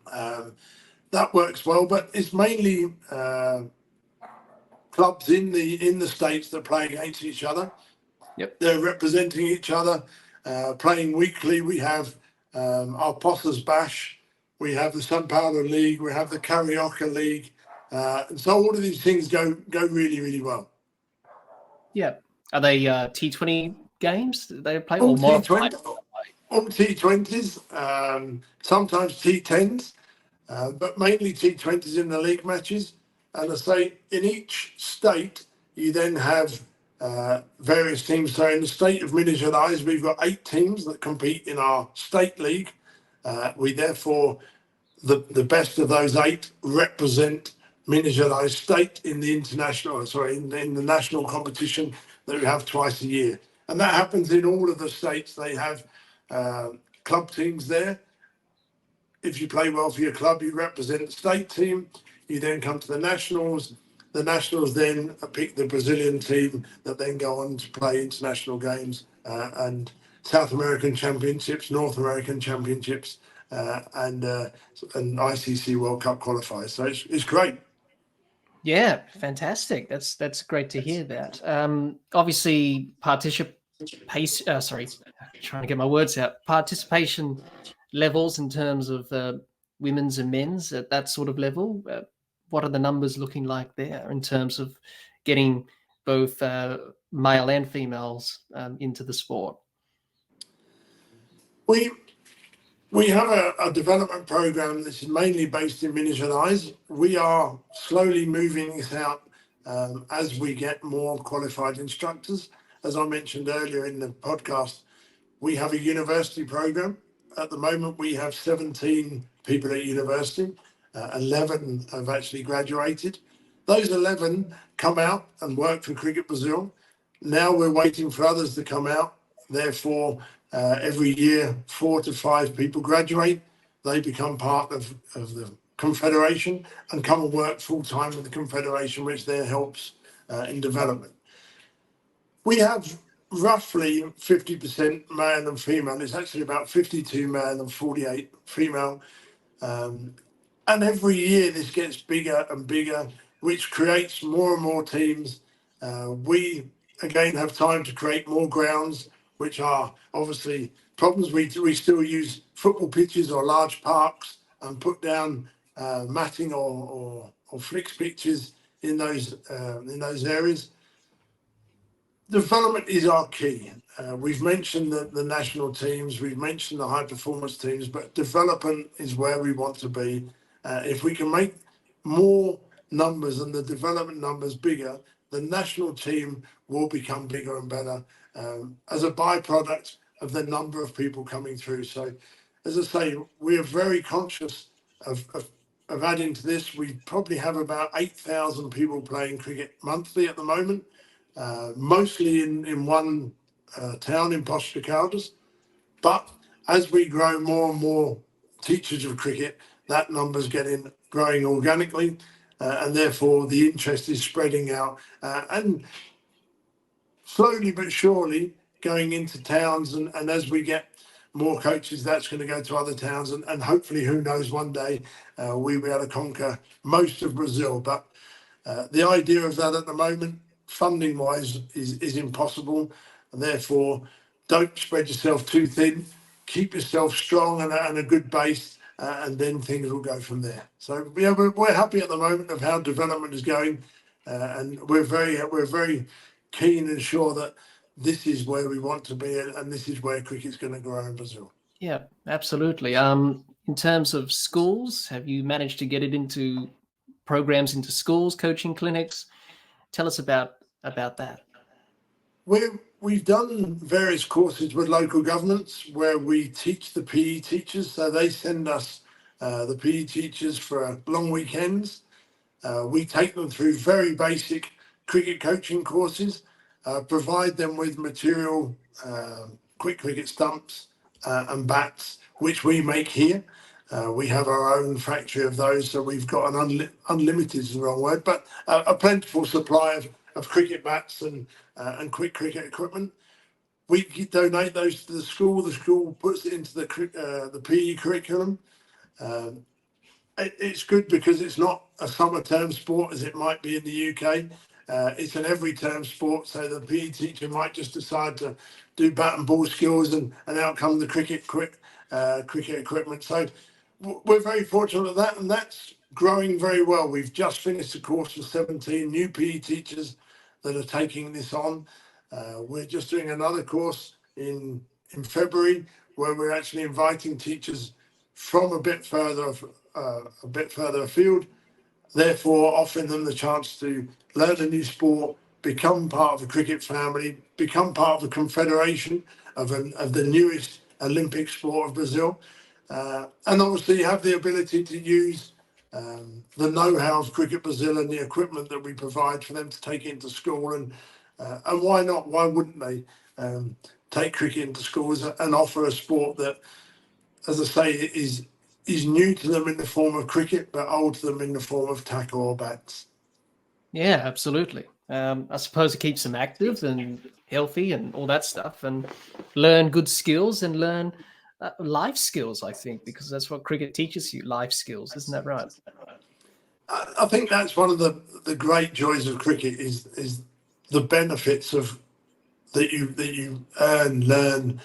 That works well, but it's mainly clubs in the states that play against each other. Yep. They're representing each other, playing weekly. We have our Potters Bash, we have the San Paulo League, we have the Carioca League, and so all of these things go really, really well. Yeah. Are they T20 games that they play? All Or modified? T20, all T20s, sometimes T10s, but mainly T20s in the league matches. And I say in each state, you then have various teams. So in the state of Minas Gerais, we've got 8 teams that compete in our state league. We therefore, the best of those 8 represent Minas Gerais state in the in the national competition that we have twice a year. And that happens in all of the states. They have club teams there. If you play well for your club, you represent the state team. You then come to the nationals. The nationals then pick the Brazilian team that then go on to play international games and South American championships, North American championships, and ICC World Cup qualifiers. So it's great. Yeah, fantastic. That's great to hear that. Obviously, trying to get my words out. Participation levels in terms of women's and men's at that sort of level. What are the numbers looking like there in terms of getting both male and females into the sport? We have a development program that is mainly based in Minas Gerais. We are slowly moving this out as we get more qualified instructors. As I mentioned earlier in the podcast, we have a university program. At the moment, we have 17 people at university. 11 have actually graduated. Those 11 come out and work for Cricket Brazil. Now we're waiting for others to come out. Therefore, every year, 4 to 5 people graduate. They become part of the Confederation and come and work full time with the Confederation, which then helps in development. We have roughly 50% male and female. It's actually about 52 male and 48 female. And every year this gets bigger and bigger, which creates more and more teams. We, again, have time to create more grounds, which are obviously problems. We still use football pitches or large parks and put down matting or flicks pitches in those areas. Development is our key. We've mentioned the national teams, we've mentioned the high performance teams, but development is where we want to be. If we can make more numbers and the development numbers bigger, the national team will become bigger and better as a byproduct of the number of people coming through. So, as I say, we are very conscious of adding to this. We probably have about 8,000 people playing cricket monthly at the moment, mostly in one town in Poços de Caldas. But as we grow more and more teachers of cricket, that number's growing organically, and therefore the interest is spreading out and slowly but surely going into towns. And as we get more coaches, that's going to go to other towns, and hopefully, who knows, one day we'll be able to conquer most of Brazil. But the idea of that at the moment, funding wise, is impossible, and therefore don't spread yourself too thin. Keep yourself strong and a good base, and then things will go from there. So yeah, we're happy at the moment of how development is going, and we're very keen and sure that this is where we want to be, and this is where cricket's going to grow in Brazil. Yeah, absolutely. In terms of schools, have you managed to get it into programs into schools, coaching clinics? Tell us about that. We've done various courses with local governments where we teach the PE teachers. So they send us the PE teachers for long weekends. We take them through very basic cricket coaching courses, provide them with material, quick cricket stumps and bats, which we make here. We have our own factory of those, so we've got an unlimited is the wrong word, but a plentiful supply of cricket bats and quick cricket equipment. We donate those to the school. The school puts it into the PE curriculum. It's good because it's not a summer term sport as it might be in the UK. It's an every term sport, so the PE teacher might just decide to do bat and ball skills, and out come the cricket equipment. So we're very fortunate at that, and that's growing very well. We've just finished a course for 17 new PE teachers that are taking this on. We're just doing another course in February where we're actually inviting teachers from a bit further afield, therefore offering them the chance to learn a new sport, become part of the cricket family, become part of the confederation of the newest Olympic sport of Brazil, and obviously have the ability to use the know-how of Cricket Brazil and the equipment that we provide for them to take into school. And why not? Why wouldn't they take cricket into schools and offer a sport that, as I say, is new to them in the form of cricket, but old to them in the form of tackle or bats. Yeah, absolutely. I suppose it keeps them active and healthy and all that stuff, and learn good skills and learn life skills, I think, because that's what cricket teaches you, life skills. Isn't that right? I think that's one of the great joys of cricket is the benefits of that you learn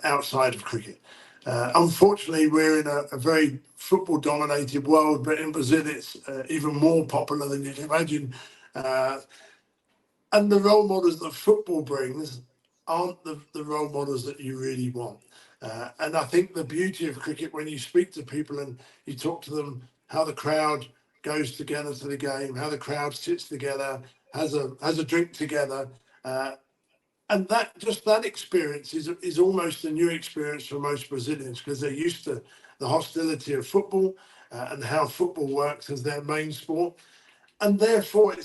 outside of cricket. Unfortunately, we're in a very football-dominated world, but in Brazil, it's even more popular than you'd imagine. And the role models that football brings aren't the role models that you really want. And I think the beauty of cricket, when you speak to people and you talk to them, how the crowd goes together to the game, how the crowd sits together, has a drink together, and that experience is almost a new experience for most Brazilians, because they're used to the hostility of football and how football works as their main sport. And therefore,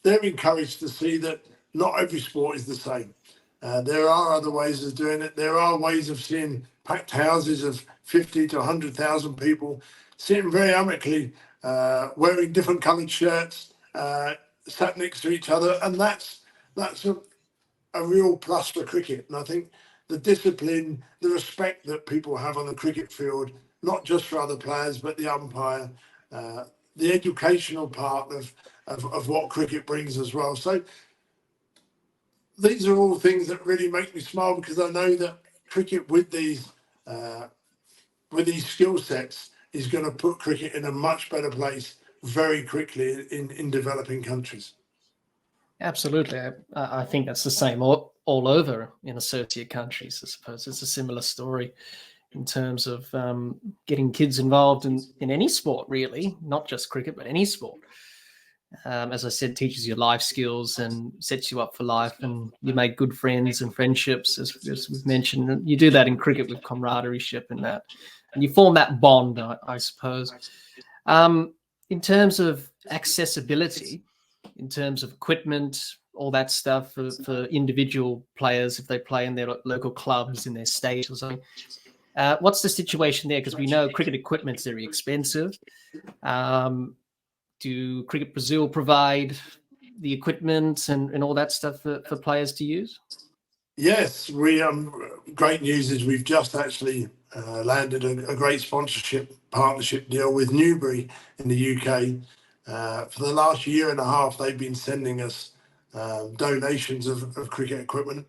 they're encouraged to see that not every sport is the same. There are other ways of doing it. There are ways of seeing packed houses of 50 to 100,000 people sitting very amicably, wearing different coloured shirts, sat next to each other. And that's a real plus for cricket. And I think the discipline, the respect that people have on the cricket field, not just for other players, but the umpire, the educational part of what cricket brings as well. So these are all things that really make me smile, because I know that cricket with these skill sets is going to put cricket in a much better place very quickly in developing countries. Absolutely. I think that's the same all over in associate countries, I suppose. It's a similar story in terms of getting kids involved in any sport, really, not just cricket, but any sport. As I said, teaches you life skills and sets you up for life, and you make good friends and friendships, as we've mentioned. And you do that in cricket with camaraderie and that. And you form that bond, I suppose. In terms of accessibility, in terms of equipment, all that stuff for individual players if they play in their local clubs in their state or something. What's the situation there? Because we know cricket equipment's very expensive. Do Cricket Brazil provide the equipment and all that stuff for players to use? Yes, we great news is we've just actually landed a great sponsorship partnership deal with Newbury in the UK. For the last year and a half, they've been sending us donations of cricket equipment.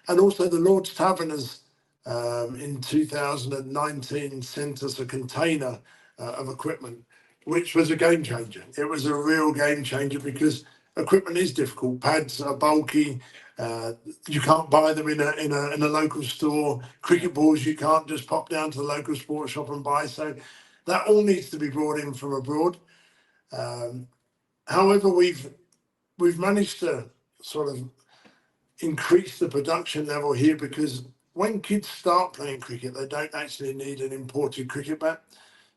And also the Lord's Taverners in 2019 sent us a container of equipment, which was a game changer. It was a real game changer, because equipment is difficult. Pads are bulky. You can't buy them in a local store. Cricket balls you can't just pop down to the local sports shop and buy. So that all needs to be brought in from abroad. However, we've managed to sort of increase the production level here, because when kids start playing cricket, they don't actually need an imported cricket bat.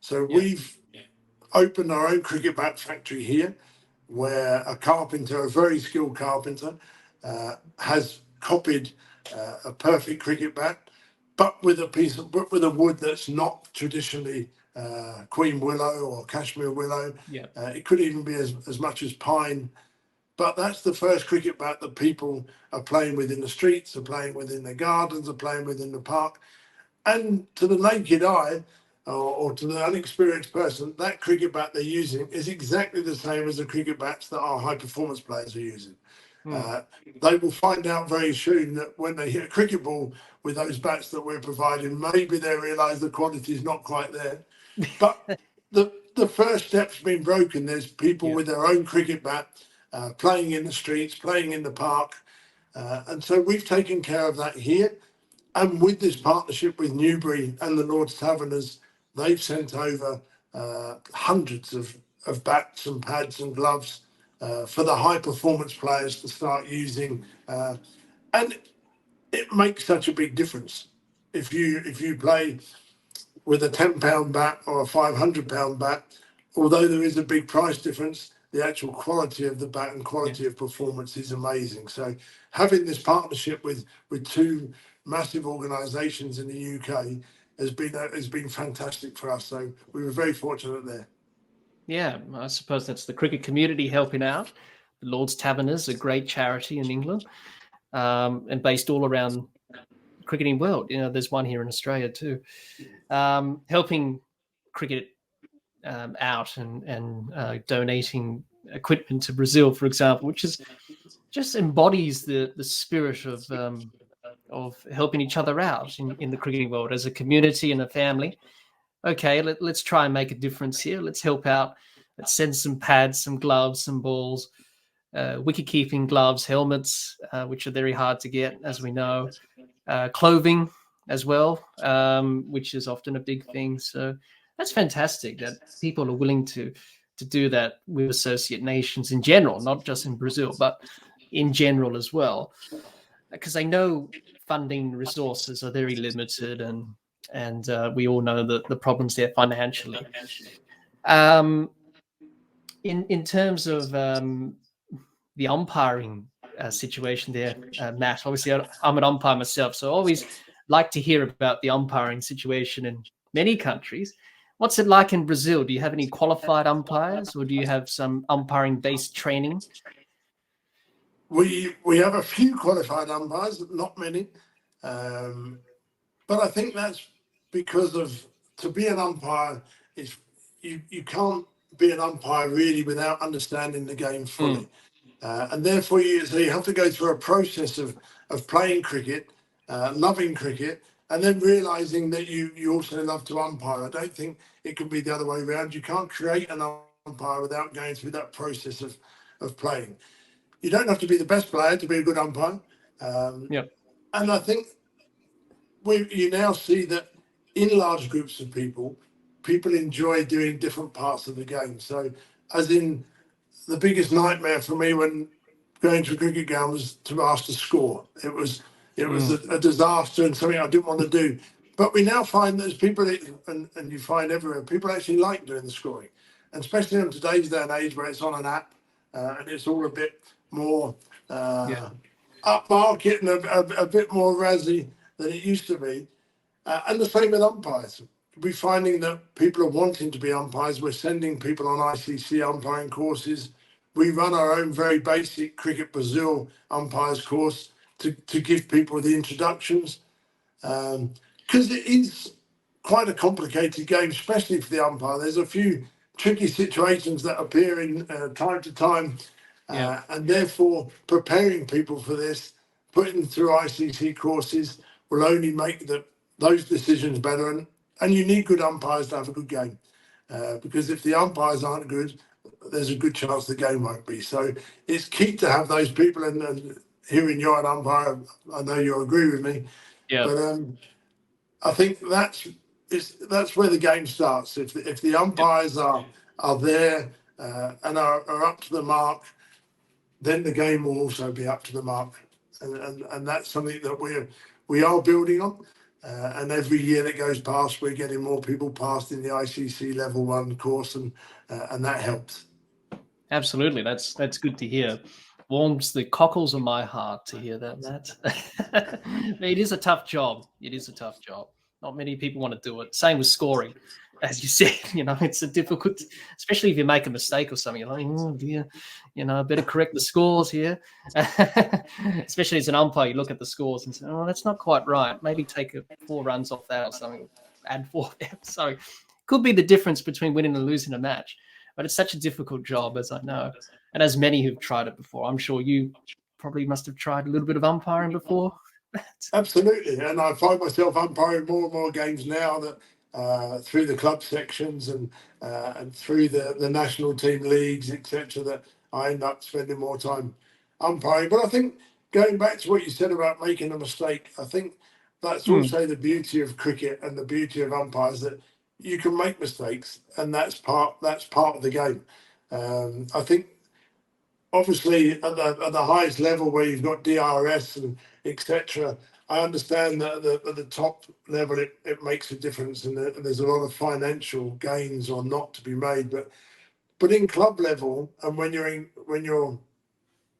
So we've opened our own cricket bat factory here, where a very skilled carpenter, has copied a perfect cricket bat, but with a wood that's not traditionally Queen willow or Kashmir willow. Yeah. It could even be as much as pine. But that's the first cricket bat that people are playing with in the streets, are playing with in their gardens, are playing with in the park. And to the naked eye, or to the unexperienced person, that cricket bat they're using is exactly the same as the cricket bats that our high performance players are using. They will find out very soon that when they hit a cricket ball with those bats that we're providing, maybe they realise the quality is not quite there. But the first step's been broken. There's people with their own cricket bat playing in the streets, playing in the park. And so we've taken care of that here. And with this partnership with Newbury and the Lord's Taverners, they've sent over hundreds of bats and pads and gloves for the high performance players to start using. And it makes such a big difference. If you play with a £10 bat or a £500 bat, although there is a big price difference, the actual quality of the bat and quality of performance is amazing. So having this partnership with two massive organisations in the UK has been fantastic for us. So we were very fortunate there. Yeah, I suppose that's the cricket community helping out. The Lord's Taverners, a great charity in England, and based all around the cricketing world. There's one here in Australia too, helping cricket out and donating equipment to Brazil, for example, which is just embodies the spirit of helping each other out in the cricketing world as a community and a family. Okay, let's try and make a difference here. Let's help out. Let's send some pads, some gloves, some balls, wicket-keeping gloves, helmets, which are very hard to get, as we know, clothing as well, which is often a big thing. So that's fantastic that people are willing to do that with associate nations in general, not just in Brazil, but in general as well. Because I know funding resources are very limited, and we all know the problems there financially. In terms of the umpiring situation there, Matt, obviously I'm an umpire myself, so I always like to hear about the umpiring situation in many countries. What's it like in Brazil? Do you have any qualified umpires, or do you have some umpiring-based training? We have a few qualified umpires, not many. But I think that's because to be an umpire is you can't be an umpire really without understanding the game fully. And therefore you have to go through a process of playing cricket, loving cricket, and then realizing that you also love to umpire. I don't think it can be the other way around. You can't create an umpire without going through that process of playing. You don't have to be the best player to be a good umpire. And I think you now see that in large groups of people enjoy doing different parts of the game. So as in the biggest nightmare for me when going to a cricket game was to ask to score. It was a disaster and something I didn't want to do. But we now find that there's people, and you find everywhere, people actually like doing the scoring. And especially in today's day and age where it's on an app and it's all a bit more upmarket and a bit more razzy than it used to be. And the same with umpires. We're finding that people are wanting to be umpires. We're sending people on ICC umpiring courses. We run our own very basic Cricket Brazil umpires course to give people the introductions. Because it is quite a complicated game, especially for the umpire. There's a few tricky situations that appear in time to time. And therefore, preparing people for this, putting them through ICC courses will only make those decisions better. And you need good umpires to have a good game. Because if the umpires aren't good, there's a good chance the game won't be. So it's key to have those people. And hearing you're an umpire, I know you'll agree with me. Yeah. But I think that's where the game starts. If the umpires are there and are up to the mark, then the game will also be up to the mark. And that's something that we are building on. And every year that goes past, we're getting more people passed in the ICC Level 1 course, and that helps. Absolutely, that's good to hear. warms the cockles of my heart to hear that, Matt. It is a tough job. It is a tough job. Not many people want to do it. Same with scoring, as you said. It's a difficult, especially if you make a mistake or something. You're like, oh dear, I better correct the scores here. Especially as an umpire, you look at the scores and say, oh, that's not quite right. Maybe take 4 runs off that or something. Add 4. So, could be the difference between winning and losing a match. But it's such a difficult job, as I know. And as many who've tried it before, I'm sure you probably must have tried a little bit of umpiring before. Absolutely. And I find myself umpiring more and more games now that through the club sections and through the national team leagues, etc., that I end up spending more time umpiring. But I think going back to what you said about making a mistake, I think that's also the beauty of cricket and the beauty of umpires, that you can make mistakes, and that's part of the game. I think obviously at the highest level where you've got DRS and etc., I understand that at the top level it makes a difference, and there's a lot of financial gains or not to be made. But in club level, and when you're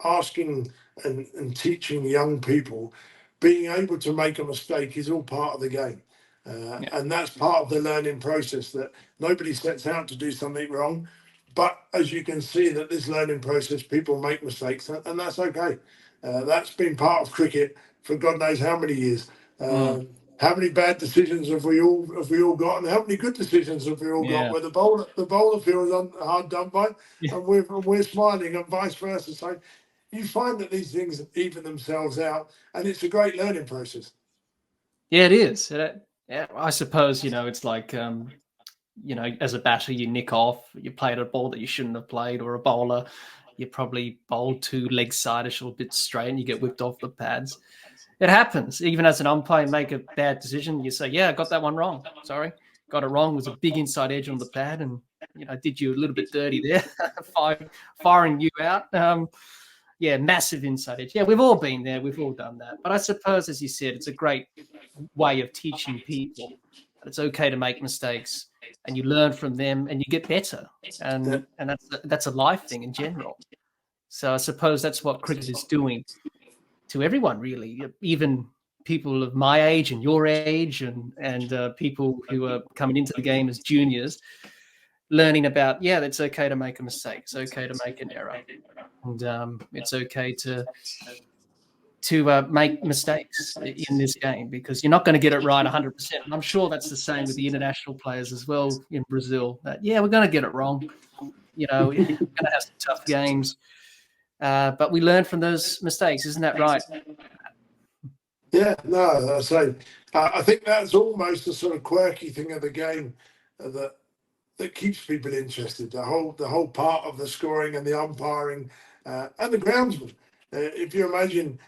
asking and teaching young people, being able to make a mistake is all part of the game. And that's part of the learning process, that nobody sets out to do something wrong. But as you can see, that this learning process, people make mistakes, and that's okay. That's been part of cricket for God knows how many years. How many bad decisions have we all got, and how many good decisions have we all got where the bowler feels hard done by, and we're smiling, and vice versa. So you find that these things even themselves out, and it's a great learning process. Yeah, it is. I suppose it's like as a batter, you nick off, you played a ball that you shouldn't have played, or a bowler, you probably bowled too leg side-ish or a bit straight, and you get whipped off the pads. It happens. Even as an umpire, make a bad decision, you say, "Yeah, I got that one wrong. Sorry, got it wrong. It was a big inside edge on the pad, and did you a little bit dirty there, firing you out." Massive inside edge. Yeah, we've all been there. We've all done that. But I suppose, as you said, it's a great way of teaching people that it's okay to make mistakes, and you learn from them, and you get better. And that's a life thing in general. So I suppose that's what cricket is doing to everyone, really, even people of my age and your age, and people who are coming into the game as juniors, learning about, it's okay to make a mistake. It's okay to make an error. And it's okay to make mistakes in this game, because you're not going to get it right 100%. And I'm sure that's the same with the international players as well in Brazil. That we're going to get it wrong. We're going to have some tough games, but we learn from those mistakes. Isn't that right? Yeah, no, so I think that's almost a sort of quirky thing of the game that keeps people interested. The whole part of the scoring and the umpiring and the groundsman. If you imagine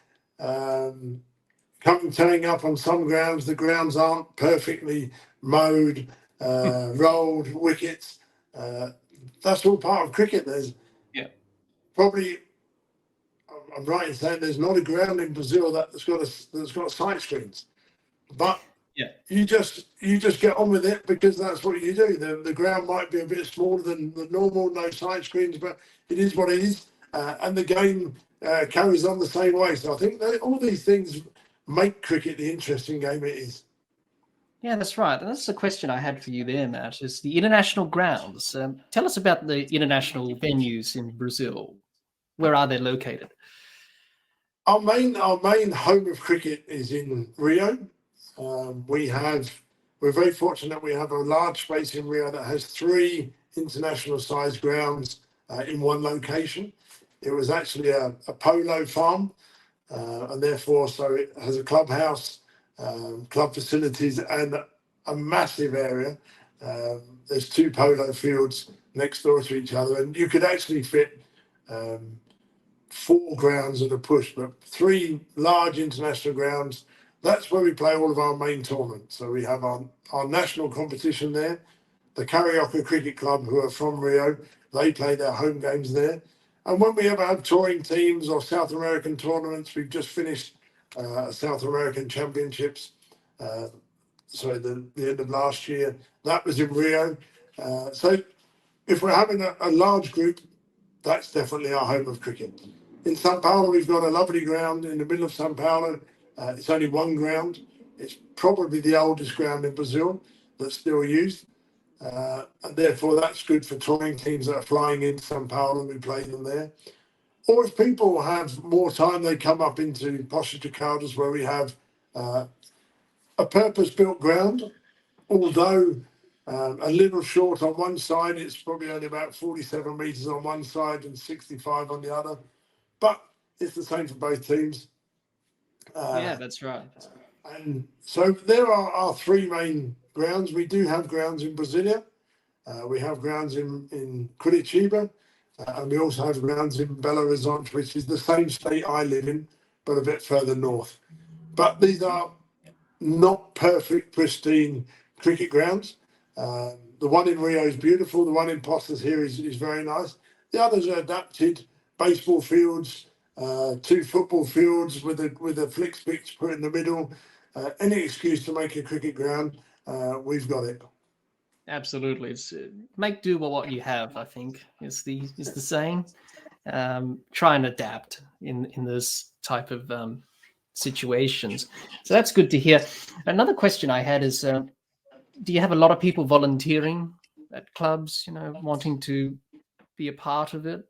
turning up on some grounds, the grounds aren't perfectly mowed, rolled, wickets. That's all part of cricket. There's probably, I'm right in saying, there's not a ground in Brazil that's got side screens, but you just get on with it, because that's what you do. The ground might be a bit smaller than the normal, no side screens, but it is what it is, and the game carries on the same way. So I think that all these things make cricket the interesting game it is. Yeah, that's right. And that's the question I had for you there, Matt, is the international grounds. Tell us about the international venues in Brazil. Where are they located? Our main home of cricket is in Rio. We're very fortunate. We have a large space in Rio that has 3 international sized grounds in one location. It was actually a polo farm, and therefore, so it has a clubhouse, club facilities, and a massive area. There's 2 polo fields next door to each other, and you could actually fit 4 grounds at a push, but 3 large international grounds. That's where we play all of our main tournaments. So we have our national competition there. The Carioca Cricket Club, who are from Rio, they play their home games there. And when we ever have touring teams or South American tournaments, we've just finished South American Championships. The end of last year, that was in Rio. So if we're having a large group, that's definitely our home of cricket. In Sao Paulo, we've got a lovely ground in the middle of Sao Paulo. It's only one ground. It's probably the oldest ground in Brazil that's still used. And therefore, that's good for touring teams that are flying into Sao Paulo and we play them there. Or if people have more time, they come up into Poços de Caldas, where we have a purpose-built ground, although a little short on one side. It's probably only about 47 metres on one side and 65 on the other. But it's the same for both teams. Yeah, that's right. And so there are our three main grounds. We do have grounds in Brasilia. We have grounds in Curitiba. And we also have grounds in Belo Horizonte, which is the same state I live in, but a bit further north. But these are not perfect, pristine cricket grounds. The one in Rio is beautiful. The one in Poços here is very nice. The others are adapted baseball fields, 2 football fields with a flick pitch put in the middle. Any excuse to make a cricket ground, we've got it. Absolutely, it's make do with what you have. I think is the saying. Try and adapt in this type of situations. So that's good to hear. Another question I had is, do you have a lot of people volunteering at clubs? You know, wanting to be a part of it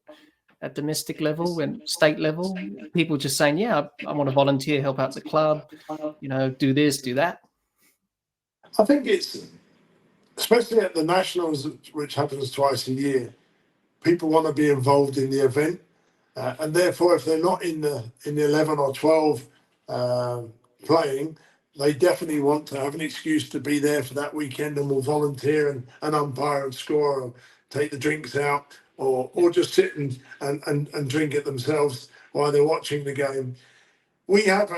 at domestic level and state level? People just saying, "Yeah, I want to volunteer, help out the club. You know, do this, do that." I think it's, especially at the Nationals, which happens twice a year, people want to be involved in the event. And therefore, if they're not in the 11 or 12 playing, they definitely want to have an excuse to be there for that weekend and will volunteer and umpire and score or take the drinks out or just sit and drink it themselves while they're watching the game. We have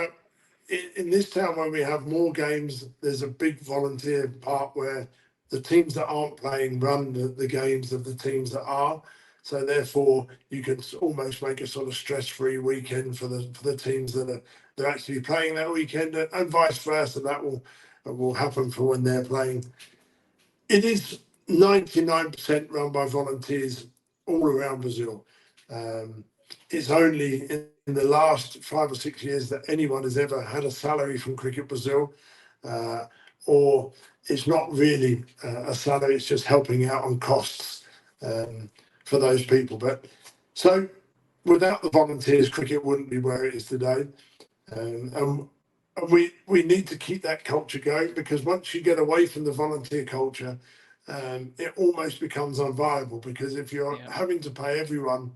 in this town, when we have more games, there's a big volunteer part where the teams that aren't playing run the games of the teams that are. So therefore, you can almost make a sort of stress-free weekend for the teams that they're actually playing that weekend, and vice versa. That will happen for when they're playing. It is 99% run by volunteers all around Brazil. It's only in the last 5 or 6 years that anyone has ever had a salary from Cricket Brazil, or it's not really a salary. It's just helping out on costs. For those people. But so without the volunteers, cricket wouldn't be where it is today. And we need to keep that culture going, because once you get away from the volunteer culture, it almost becomes unviable, because if you're having to pay everyone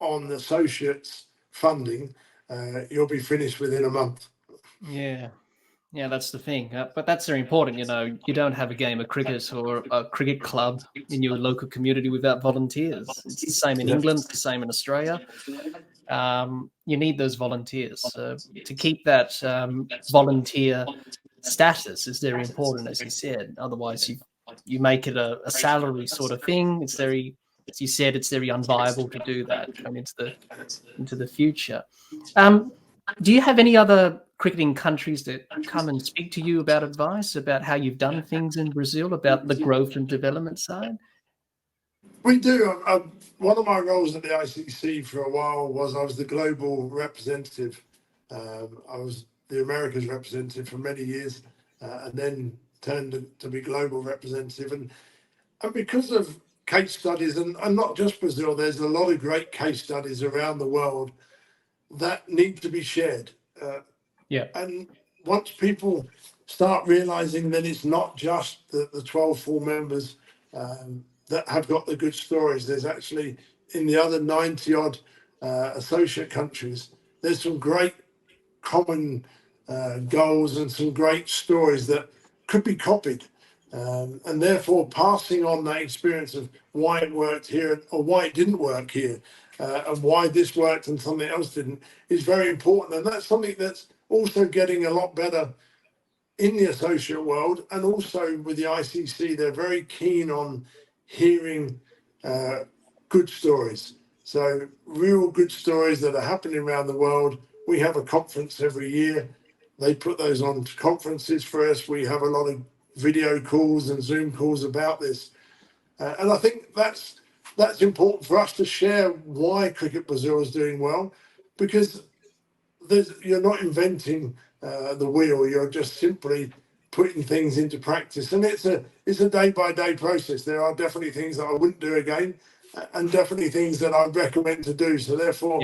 on the associates funding, you'll be finished within a month. Yeah, that's the thing. But that's very important. You know, you don't have a game of cricket or a cricket club in your local community without volunteers. It's the same in England, it's the same in Australia. You need those volunteers. To keep that volunteer status is very important, as you said. Otherwise, you make it a salary sort of thing. It's very, as you said, it's very unviable to do that going into the future. Do you have any other cricketing countries that come and speak to you about advice about how you've done things in Brazil, about the growth and development side? We do. One of my roles at the ICC for a while was I was the global representative. I was the Americas representative for many years, and then turned to be global representative. And because of case studies, and not just Brazil, there's a lot of great case studies around the world that need to be shared. And once people start realizing that it's not just the 12 full members that have got the good stories, there's actually in the other 90 odd associate countries, there's some great common goals and some great stories that could be copied. And therefore passing on that experience of why it worked here or why it didn't work here, and why this worked and something else didn't, is very important. And that's something that's also getting a lot better in the associate world, and also with the ICC. They're very keen on hearing good stories. So real good stories that are happening around the world. We have a conference every year. They put those on conferences for us. We have a lot of video calls and Zoom calls about this. And I think that's that's important for us to share why Cricket Brazil is doing well, because you're not inventing the wheel. You're just simply putting things into practice, and it's a day-by-day process. There are definitely things that I wouldn't do again, and definitely things that I'd recommend to do. So therefore,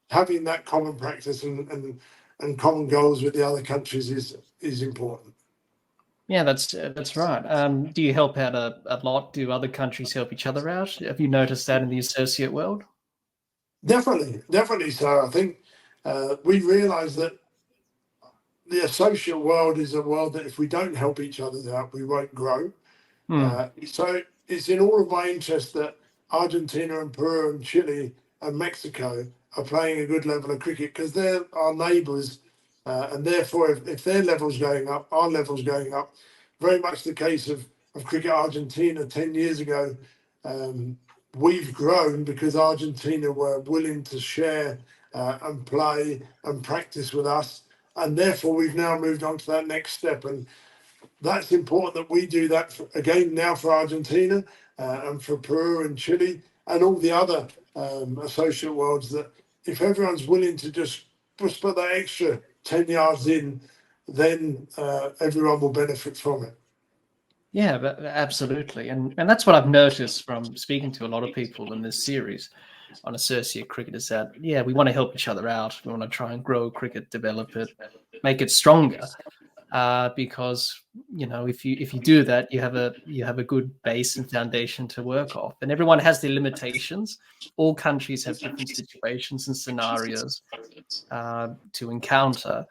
having that common practice and common goals with the other countries is important. Yeah, that's right. Do you help out a lot? Do other countries help each other out? Have you noticed that in the associate world? Definitely. So I think we realise that the associate world is a world that if we don't help each other out, we won't grow. So it's in all of my interest that Argentina and Peru and Chile and Mexico are playing a good level of cricket, because they're our neighbours, and therefore if their level's going up, our level's going up. Very much the case of Cricket Argentina 10 years ago. We've grown because Argentina were willing to share and play and practice with us, and therefore we've now moved on to that next step. And that's important that we do that again now for Argentina and for Peru and Chile and all the other associate worlds, that if everyone's willing to just put that extra 10 yards in, then everyone will benefit from it. Yeah, but absolutely. And that's what I've noticed from speaking to a lot of people in this series on associate cricket, is that, yeah, we want to help each other out. We want to try and grow cricket, develop it, make it stronger. Because, you know, if you do that, you have a good base and foundation to work off. And everyone has their limitations. All countries have different situations and scenarios to encounter,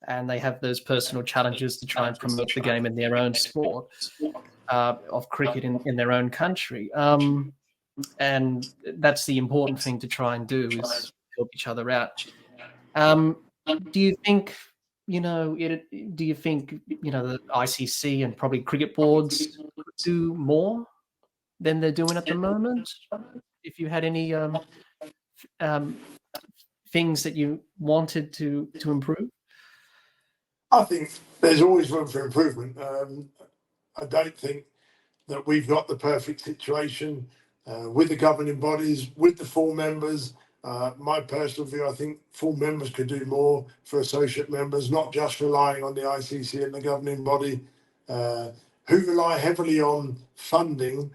and they have those personal challenges to try and promote the game in their own sport of cricket in their own country. And that's the important thing to try and do, is help each other out. Do you think, do you think, the ICC and probably cricket boards could do more than they're doing at the moment? If you had any things that you wanted to improve? I think there's always room for improvement. I don't think that we've got the perfect situation with the governing bodies, with the full members. My personal view, I think full members could do more for associate members, not just relying on the ICC and the governing body, who rely heavily on funding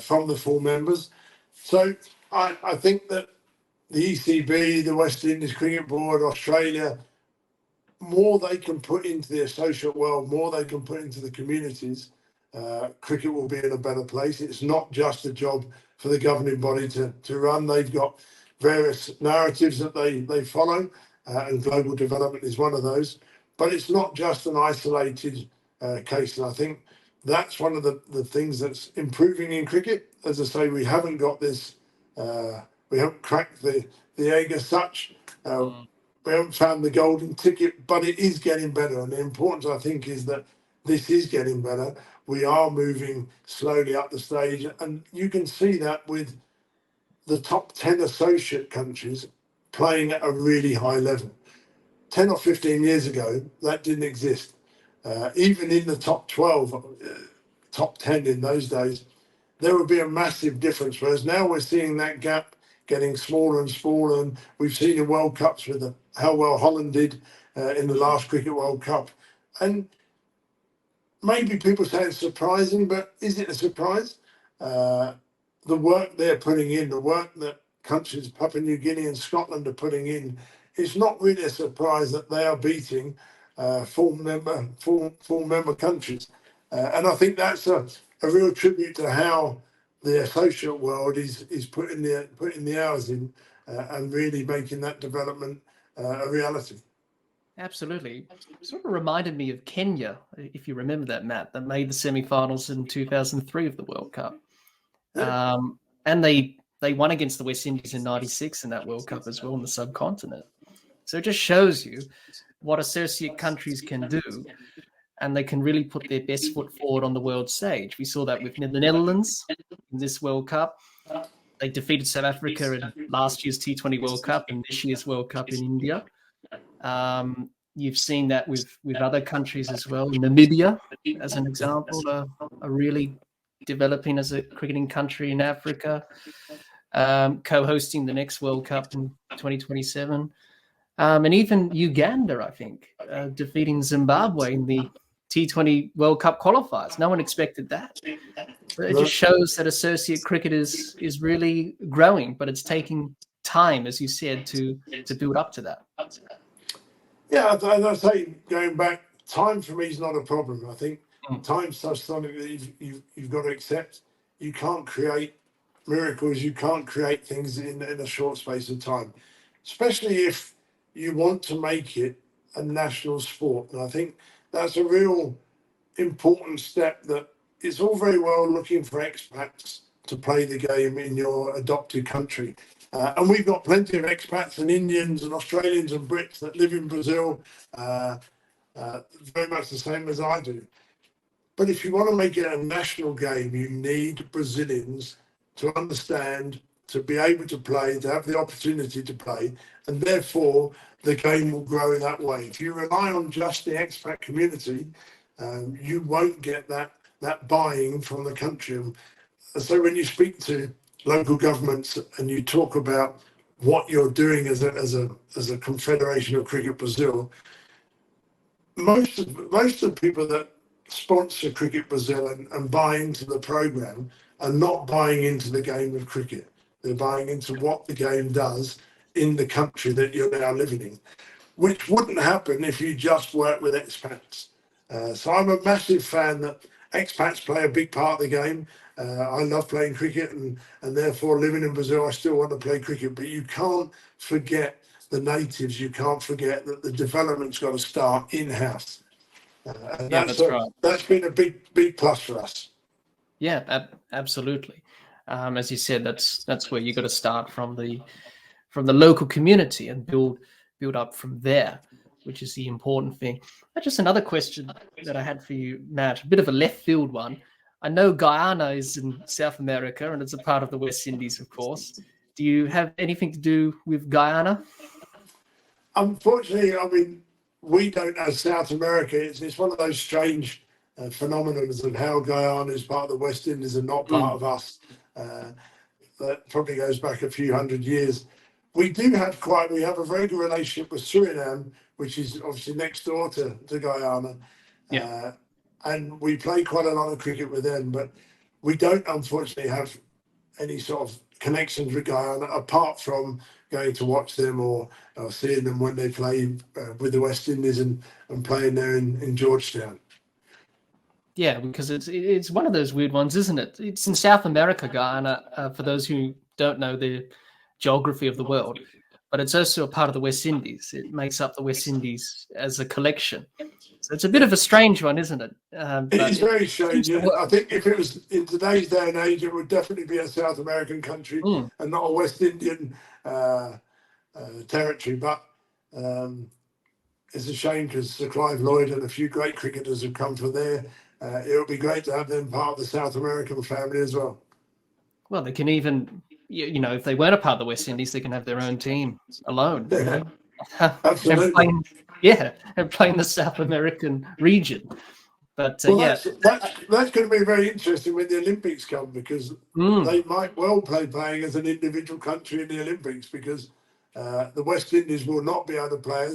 from the full members. So I think that the ECB, the West Indies Cricket Board, Australia, more they can put into the associate world, more they can put into the communities, cricket will be in a better place. It's not just a job for the governing body to run. They've got various narratives that they follow, and global development is one of those. But it's not just an isolated case. And I think that's one of the things that's improving in cricket. As I say, we haven't got this, we haven't cracked the egg as such. We haven't found the golden ticket, but it is getting better. And the importance, I think, is that this is getting better. We are moving slowly up the stage. And you can see that with the top 10 associate countries playing at a really high level. 10 or 15 years ago, that didn't exist. Even in the top 12, top 10 in those days, there would be a massive difference. Whereas now we're seeing that gap getting smaller and smaller. And we've seen in World Cups with how well Holland did in the last Cricket World Cup. And maybe people say it's surprising, but is it a surprise? The work they're putting in, the work that countries, Papua New Guinea and Scotland are putting in, it's not really a surprise that they are beating full member countries. And I think that's a real tribute to how the associate world is putting the hours in and really making that development a reality. Absolutely. Sort of reminded me of Kenya, if you remember that, Matt, that made the semi-finals in 2003 of the World Cup. Yeah. And they won against the West Indies in 96 in that World Cup as well in the subcontinent. So it just shows you what associate countries can do, and they can really put their best foot forward on the world stage. We saw that with the Netherlands in this World Cup. They defeated South Africa in last year's T20 World Cup and this year's World Cup in India. You've seen that with other countries as well. Namibia, as an example, a really developing as a cricketing country in Africa, co-hosting the next World Cup in 2027. And even Uganda, I think, defeating Zimbabwe in the T20 World Cup qualifiers. No one expected that. So it just shows that associate cricket is really growing, but it's taking time, as you said, to build up to that. Yeah, as I say, going back, time for me is not a problem. I think time's such something that you've got to accept. You can't create miracles. You can't create things in a short space of time, especially if you want to make it a national sport. And I think that's a real important step, that it's all very well looking for expats to play the game in your adopted country. And we've got plenty of expats and Indians and Australians and Brits that live in Brazil, very much the same as I do. But if you want to make it a national game, you need Brazilians to understand, to be able to play, to have the opportunity to play, and therefore the game will grow in that way. If you rely on just the expat community, you won't get that buy-in from the country. And so when you speak to local governments and you talk about what you're doing as a Confederation of Cricket Brazil, most of the people that sponsor Cricket Brazil and buy into the program are not buying into the game of cricket. They're buying into what the game does in the country that you're now living in, which wouldn't happen if you just work with expats. So I'm a massive fan that expats play a big part of the game. I love playing cricket, and therefore living in Brazil, I still want to play cricket. But you can't forget the natives. You can't forget that the development's got to start in-house. And that's right. That's been a big plus for us. Yeah, absolutely. As you said, that's where you got to start from the local community and build up from there, which is the important thing. Just another question that I had for you, Matt, a bit of a left field one. I know Guyana is in South America and it's a part of the West Indies, of course. Do you have anything to do with Guyana? Unfortunately, I mean, we don't, as South America. It's one of those strange phenomena of how Guyana is part of the West Indies and not part of us. That probably goes back a few hundred years. We have a very good relationship with Suriname, which is obviously next door to Guyana. Yeah. And we play quite a lot of cricket with them, but we don't unfortunately have any sort of connections with Guyana apart from going to watch them or seeing them when they play with the West Indies and playing there in Georgetown. Yeah, because it's one of those weird ones, isn't it? It's in South America, Guyana, for those who don't know the geography of the world, but it's also a part of the West Indies. It makes up the West Indies as a collection. So it's a bit of a strange one, isn't it? It is very strange. I think if it was in today's day and age, it would definitely be a South American country and not a West Indian territory. But it's a shame because Sir Clive Lloyd and a few great cricketers have come from there. It would be great to have them part of the South American family as well. Well, they can even, if they weren't a part of the West Indies, they can have their own team alone. Yeah. Absolutely. and playing the South American region. But that's going to be very interesting when the Olympics come, because they might well playing as an individual country in the Olympics, because the West Indies will not be able to play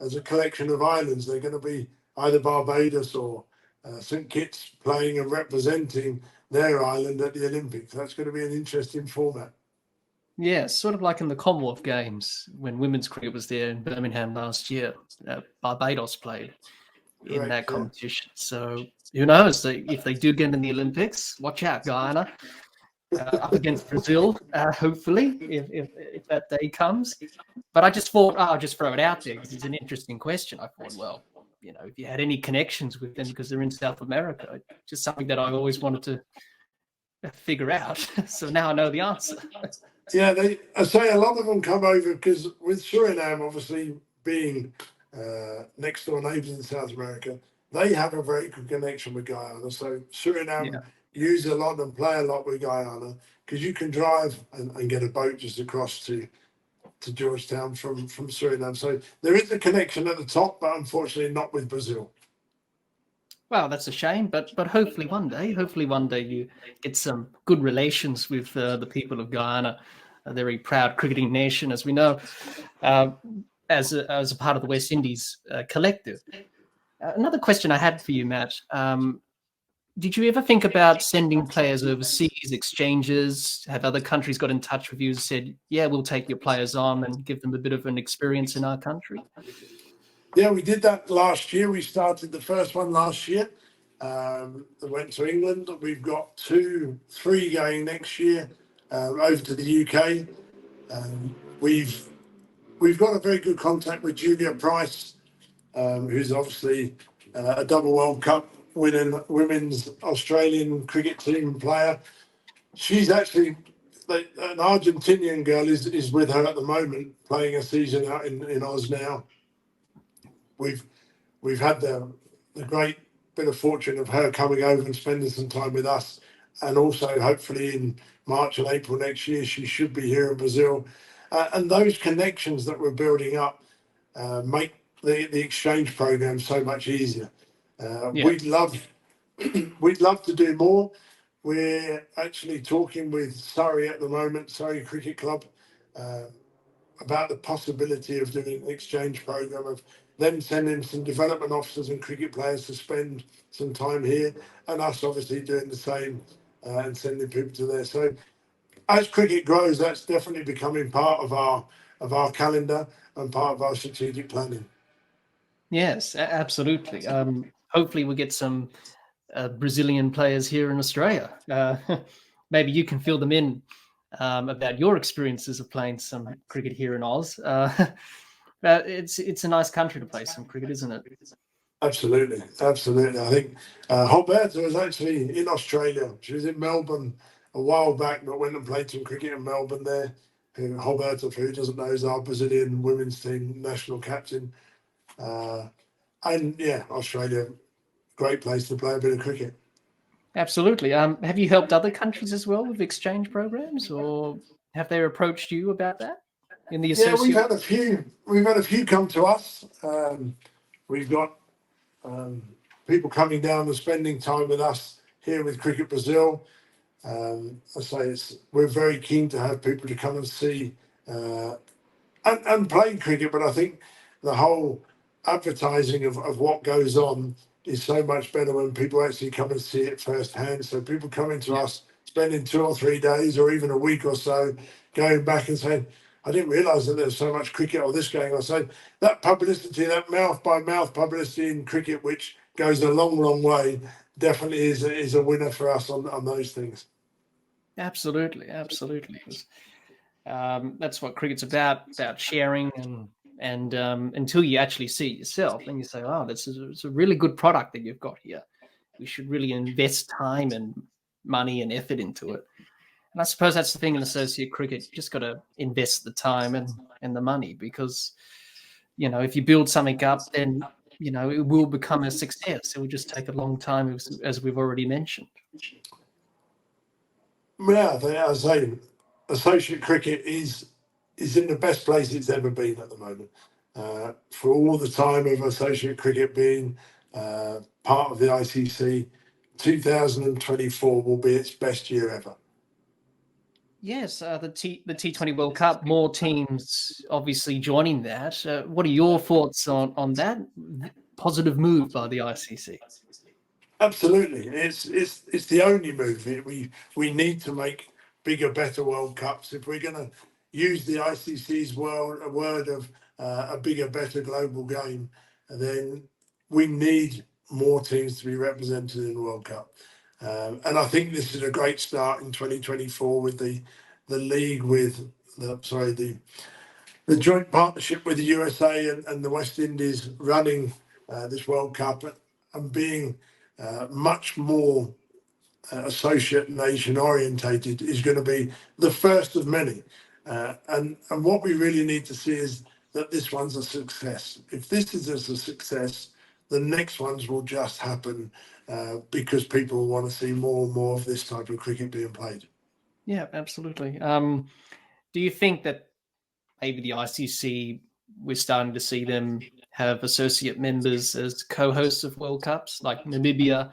as a collection of islands. They're going to be either Barbados or St. Kitts playing and representing their island at the Olympics. That's going to be an interesting format. Yeah, sort of like in the Commonwealth Games when women's cricket was there in Birmingham last year. Barbados played in that competition. So who knows? If they do get in the Olympics, watch out, Guyana. Up against Brazil, hopefully, if that day comes. But I just thought, I'll just throw it out there because it's an interesting question. I thought, well, if you had any connections with them because they're in South America, just something that I always wanted to figure out. So now I know the answer. Yeah, I say a lot of them come over because with Suriname, obviously being next door neighbours in South America, they have a very good connection with Guyana. So Suriname use a lot and play a lot with Guyana because you can drive and get a boat just across to Georgetown from Suriname. So there is a connection at the top, but unfortunately not with Brazil. Well, that's a shame, but hopefully one day you get some good relations with the people of Guyana, a very proud cricketing nation, as we know, uh, as a part of the West Indies collective. Another question I had for you, Matt. Did you ever think about sending players overseas, exchanges? Have other countries got in touch with you and said, yeah, we'll take your players on and give them a bit of an experience in our country? Yeah, we did that last year. We started the first one last year. That went to England. We've got 3 going next year over to the UK. We've got a very good contact with Julia Price, who's obviously a double World Cup winning women's Australian cricket team player. She's actually an Argentinian girl is with her at the moment, playing a season out in Oz now. We've had the great bit of fortune of her coming over and spending some time with us, and also hopefully in March and April next year she should be here in Brazil, and those connections that we're building up make the exchange program so much easier. Yeah. We'd love to do more. We're actually talking with Surrey at the moment, Surrey Cricket Club, about the possibility of doing an exchange program of them sending some development officers and cricket players to spend some time here, and us obviously doing the same and sending people to there. So as cricket grows, that's definitely becoming part of our calendar and part of our strategic planning. Yes, absolutely. Hopefully we'll get some Brazilian players here in Australia. Maybe you can fill them in about your experiences of playing some cricket here in Oz. But it's a nice country to play some cricket, isn't it? Absolutely. I think Roberta was actually in Australia. She was in Melbourne a while back, but went and played some cricket in Melbourne there. Roberta, for who doesn't know, is our Brazilian women's team national captain. And yeah, Australia, great place to play a bit of cricket. Absolutely. Have you helped other countries as well with exchange programs, or have they approached you about that in the Yeah, associate? we've had a few come to us. We've got people coming down and spending time with us here with Cricket Brazil. I say we're very keen to have people to come and see and play cricket, but I think the whole advertising of what goes on is so much better when people actually come and see it firsthand. So people coming to us, spending 2 or 3 days or even a week or so, going back and saying, I didn't realise that there's so much cricket or this going on. So that publicity, that mouth by mouth publicity in cricket, which goes a long, long way, definitely is a winner for us on those things. Absolutely. That's what cricket's about sharing and until you actually see it yourself, then you say, oh, it's a really good product that you've got here. We should really invest time and money and effort into it. And I suppose that's the thing in associate cricket. You just got to invest the time and the money, because, if you build something up, then, it will become a success. It will just take a long time, as we've already mentioned. Yeah, as I say, associate cricket is in the best place it's ever been at the moment. For all the time of associate cricket being part of the ICC, 2024 will be its best year ever. Yes, the T20 World Cup, more teams obviously joining that. What are your thoughts on that positive move by the ICC? Absolutely, it's the only move. We need to make bigger, better World Cups if we're going to use the ICC's word of a bigger, better global game. Then we need more teams to be represented in the World Cup, and I think this is a great start in 2024 with the league with the joint partnership with the USA and the West Indies running this World Cup and being much more associate nation orientated is going to be the first of many. And what we really need to see is that this one's a success. If this is a success, the next ones will just happen because people want to see more and more of this type of cricket being played. Yeah, absolutely. Do you think that maybe the ICC, we're starting to see them have associate members as co-hosts of World Cups, like Namibia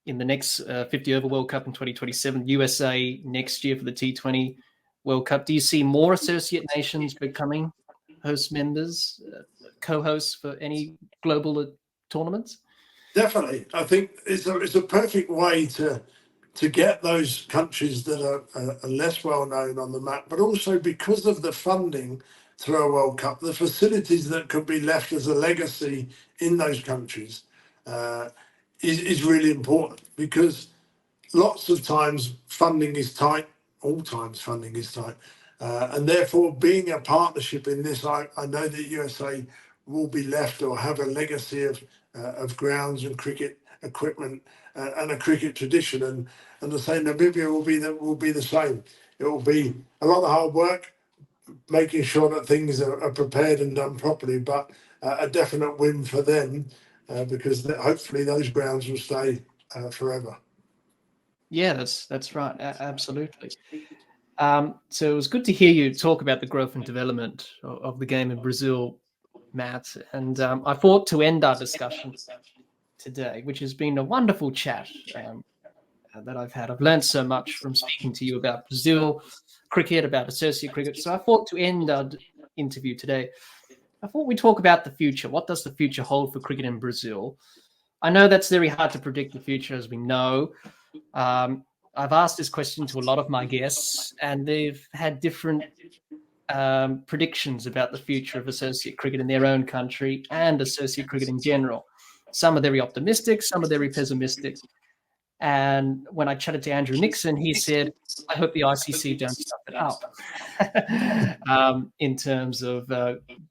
in the next 50 over World Cup in 2027, USA next year for the T20 World Cup. Do you see more associate nations becoming host members, co-hosts for any global tournaments? Definitely. I think it's a perfect way to get those countries that are less well known on the map, but also because of the funding through a World Cup, the facilities that could be left as a legacy in those countries is really important, because lots of times funding is tight, all times funding is tight. And therefore, being a partnership in this, I know that USA will be left or have a legacy of grounds and cricket equipment and a cricket tradition. And the same, Namibia will be the same. It will be a lot of hard work, making sure that things are prepared and done properly, but a definite win for them because hopefully those grounds will stay forever. Yeah, that's right. Absolutely. So it was good to hear you talk about the growth and development of the game in Brazil, Matt. And I thought to end our discussion today, which has been a wonderful chat that I've had. I've learned so much from speaking to you about Brazil cricket, about associate cricket. So I thought to end our interview today, I thought we'd talk about the future. What does the future hold for cricket in Brazil? I know that's very hard to predict the future, as we know. I've asked this question to a lot of my guests, and they've had different predictions about the future of associate cricket in their own country and associate cricket in general. Some are very optimistic, some are very pessimistic. And when I chatted to Andrew Nixon, he said, I hope the ICC don't stuff it up in terms of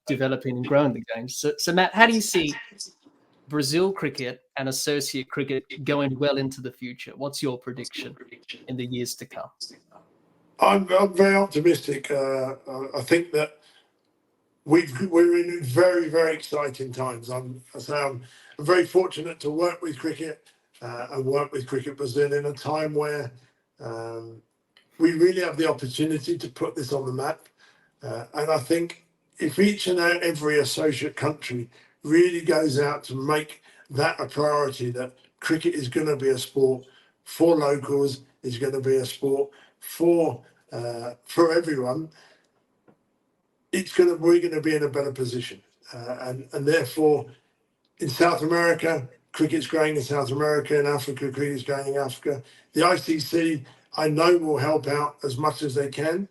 developing and growing the game. So, Matt, how do you see Brazil cricket and associate cricket going well into the future? What's your prediction in the years to come? I'm very optimistic. I think that we're in very, very exciting times. I'm very fortunate to work with cricket and work with Cricket Brazil in a time where we really have the opportunity to put this on the map. And I think if each and every associate country really goes out to make that a priority, that cricket is going to be a sport for locals, is going to be a sport for everyone, we're going to be in a better position. And therefore, in South America, cricket's growing in South America. In Africa, cricket's growing in Africa. The ICC, I know, will help out as much as they can.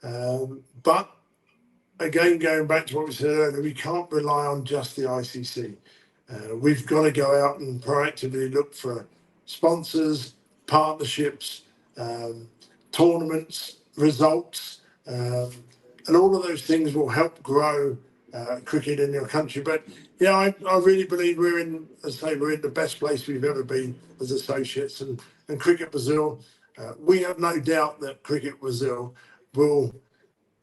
But again, going back to what we said earlier, we can't rely on just the ICC. We've got to go out and proactively look for sponsors, partnerships, tournaments, results, and all of those things will help grow cricket in your country. But yeah, I really believe we're in the best place we've ever been as associates, and Cricket Brazil. We have no doubt that Cricket Brazil will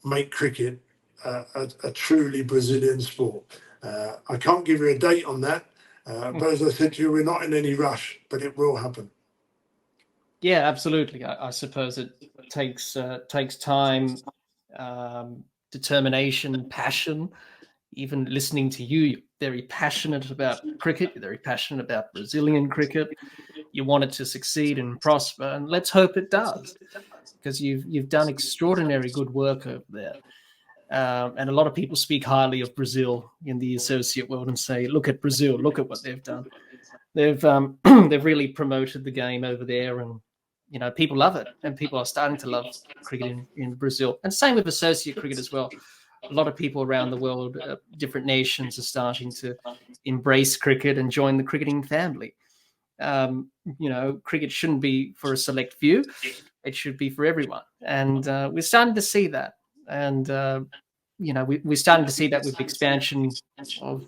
make cricket a truly Brazilian sport. I can't give you a date on that, but as I said to you, we're not in any rush, but it will happen. Yeah, absolutely. I suppose it takes time, determination, passion. Even listening to you, you're very passionate about cricket. You're very passionate about Brazilian cricket. You want it to succeed and prosper, and let's hope it does, because you've done extraordinary good work over there. And a lot of people speak highly of Brazil in the associate world and say, "Look at Brazil! Look at what they've done. They've they've really promoted the game over there, and people love it, and people are starting to love cricket in Brazil. And same with associate cricket as well. A lot of people around the world, different nations, are starting to embrace cricket and join the cricketing family. Cricket shouldn't be for a select few; it should be for everyone, and we're starting to see that. And we're starting to see that with expansion of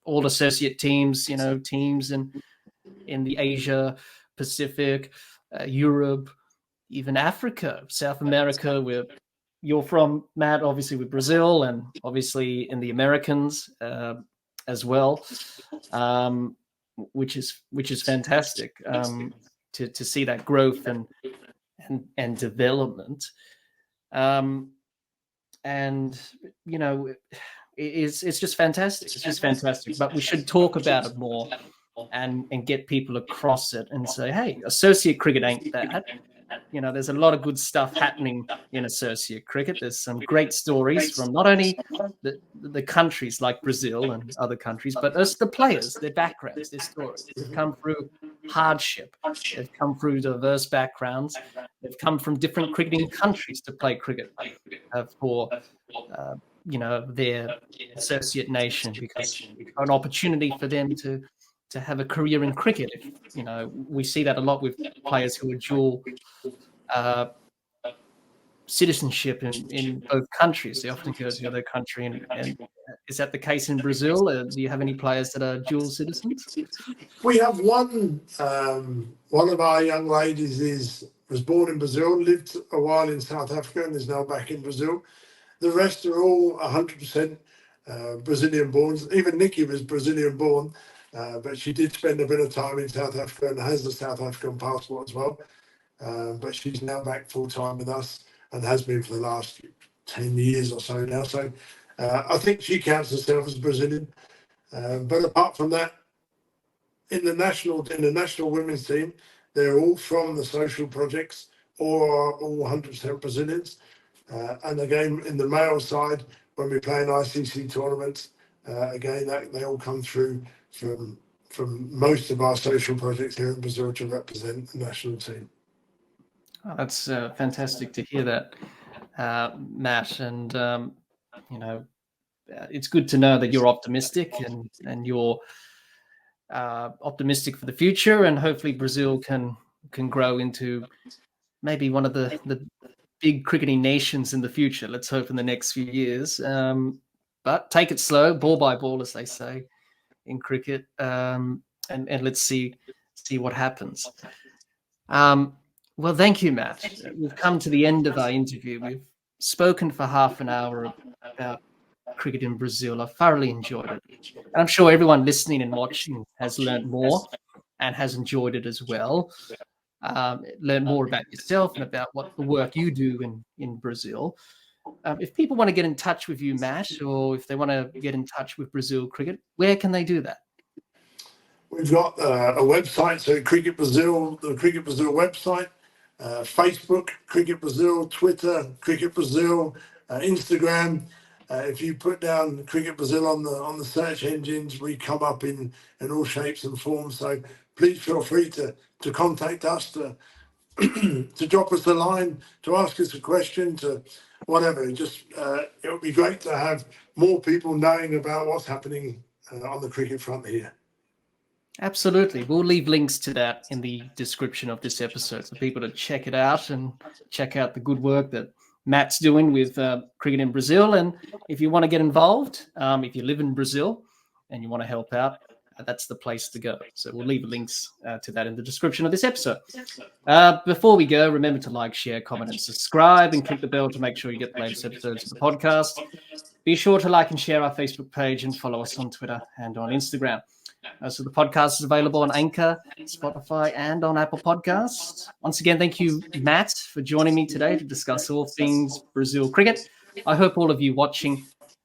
all associate teams. Teams in the Asia Pacific, Europe, even Africa, South America, where you're from, Matt, obviously with Brazil, and obviously in the Americans as well, which is fantastic to see that growth and development. And it's just fantastic. It's just fantastic. But we should talk about it more and get people across it and say, hey, associate cricket ain't bad. You know, there's a lot of good stuff happening in associate cricket. There's some great stories from not only the countries like Brazil and other countries, but us, the players, their backgrounds, their stories. They've come through hardship. They've come through diverse backgrounds. They've come from different cricketing countries to play cricket for their associate nation, because an opportunity for them to have a career in cricket. We see that a lot with players who are dual citizenship in both countries. They often go to the other country, and is that the case in Brazil? Do you have any players that are dual citizens? We have one. One of our young ladies was born in Brazil, lived a while in South Africa, and is now back in Brazil. The rest are all 100% Brazilian born. Even Nikki was Brazilian born, but she did spend a bit of time in South Africa and has the South African passport as well. But she's now back full time with us and has been for the last 10 years or so now. So I think she counts herself as Brazilian. But apart from that, in the national women's team, they're all from the social projects or are all 100% Brazilians. And again, in the male side, when we play in ICC tournaments, again, they all come through from most of our social projects here in Brazil to represent the national team. Oh, that's fantastic to hear that, Matt. And it's good to know that you're optimistic and you're optimistic for the future, and hopefully Brazil can grow into maybe one of the big cricketing nations in the future. Let's hope in the next few years. But take it slow, ball by ball, as they say in cricket, and let's see what happens. Well, thank you, Matt. We've come to the end of our interview. We've spoken for half an hour about cricket in Brazil. I thoroughly enjoyed it. And I'm sure everyone listening and watching has learned more and has enjoyed it as well. Learn more about yourself and about what the work you do in Brazil. If people want to get in touch with you, Matt, or if they want to get in touch with Brazil Cricket, where can they do that? We've got a website, so Cricket Brazil, the Cricket Brazil website, Facebook, Cricket Brazil, Twitter, Cricket Brazil, Instagram. If you put down Cricket Brazil on the search engines, we come up in all shapes and forms. So please feel free to contact us, to drop us a line, to ask us a question, to whatever. Just it would be great to have more people knowing about what's happening on the cricket front here. Absolutely. We'll leave links to that in the description of this episode for people to check it out and check out the good work that Matt's doing with cricket in Brazil. And if you want to get involved, if you live in Brazil and you want to help out, that's the place to go. So we'll leave links to that in the description of this episode. Before we go, remember to like, share, comment, and subscribe, and click the bell to make sure you get the latest episodes of the podcast. Be sure to like and share our Facebook page and follow us on Twitter and on Instagram. So the podcast is available on Anchor, Spotify, and on Apple Podcasts. Once again, thank you, Matt, for joining me today to discuss all things Brazil cricket. I hope all of you watching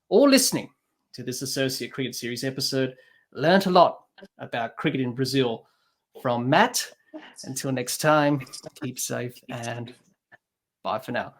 or listening to this Associate Cricket Series episode learned a lot about cricket in Brazil from Matt. Until next time, keep safe and bye for now.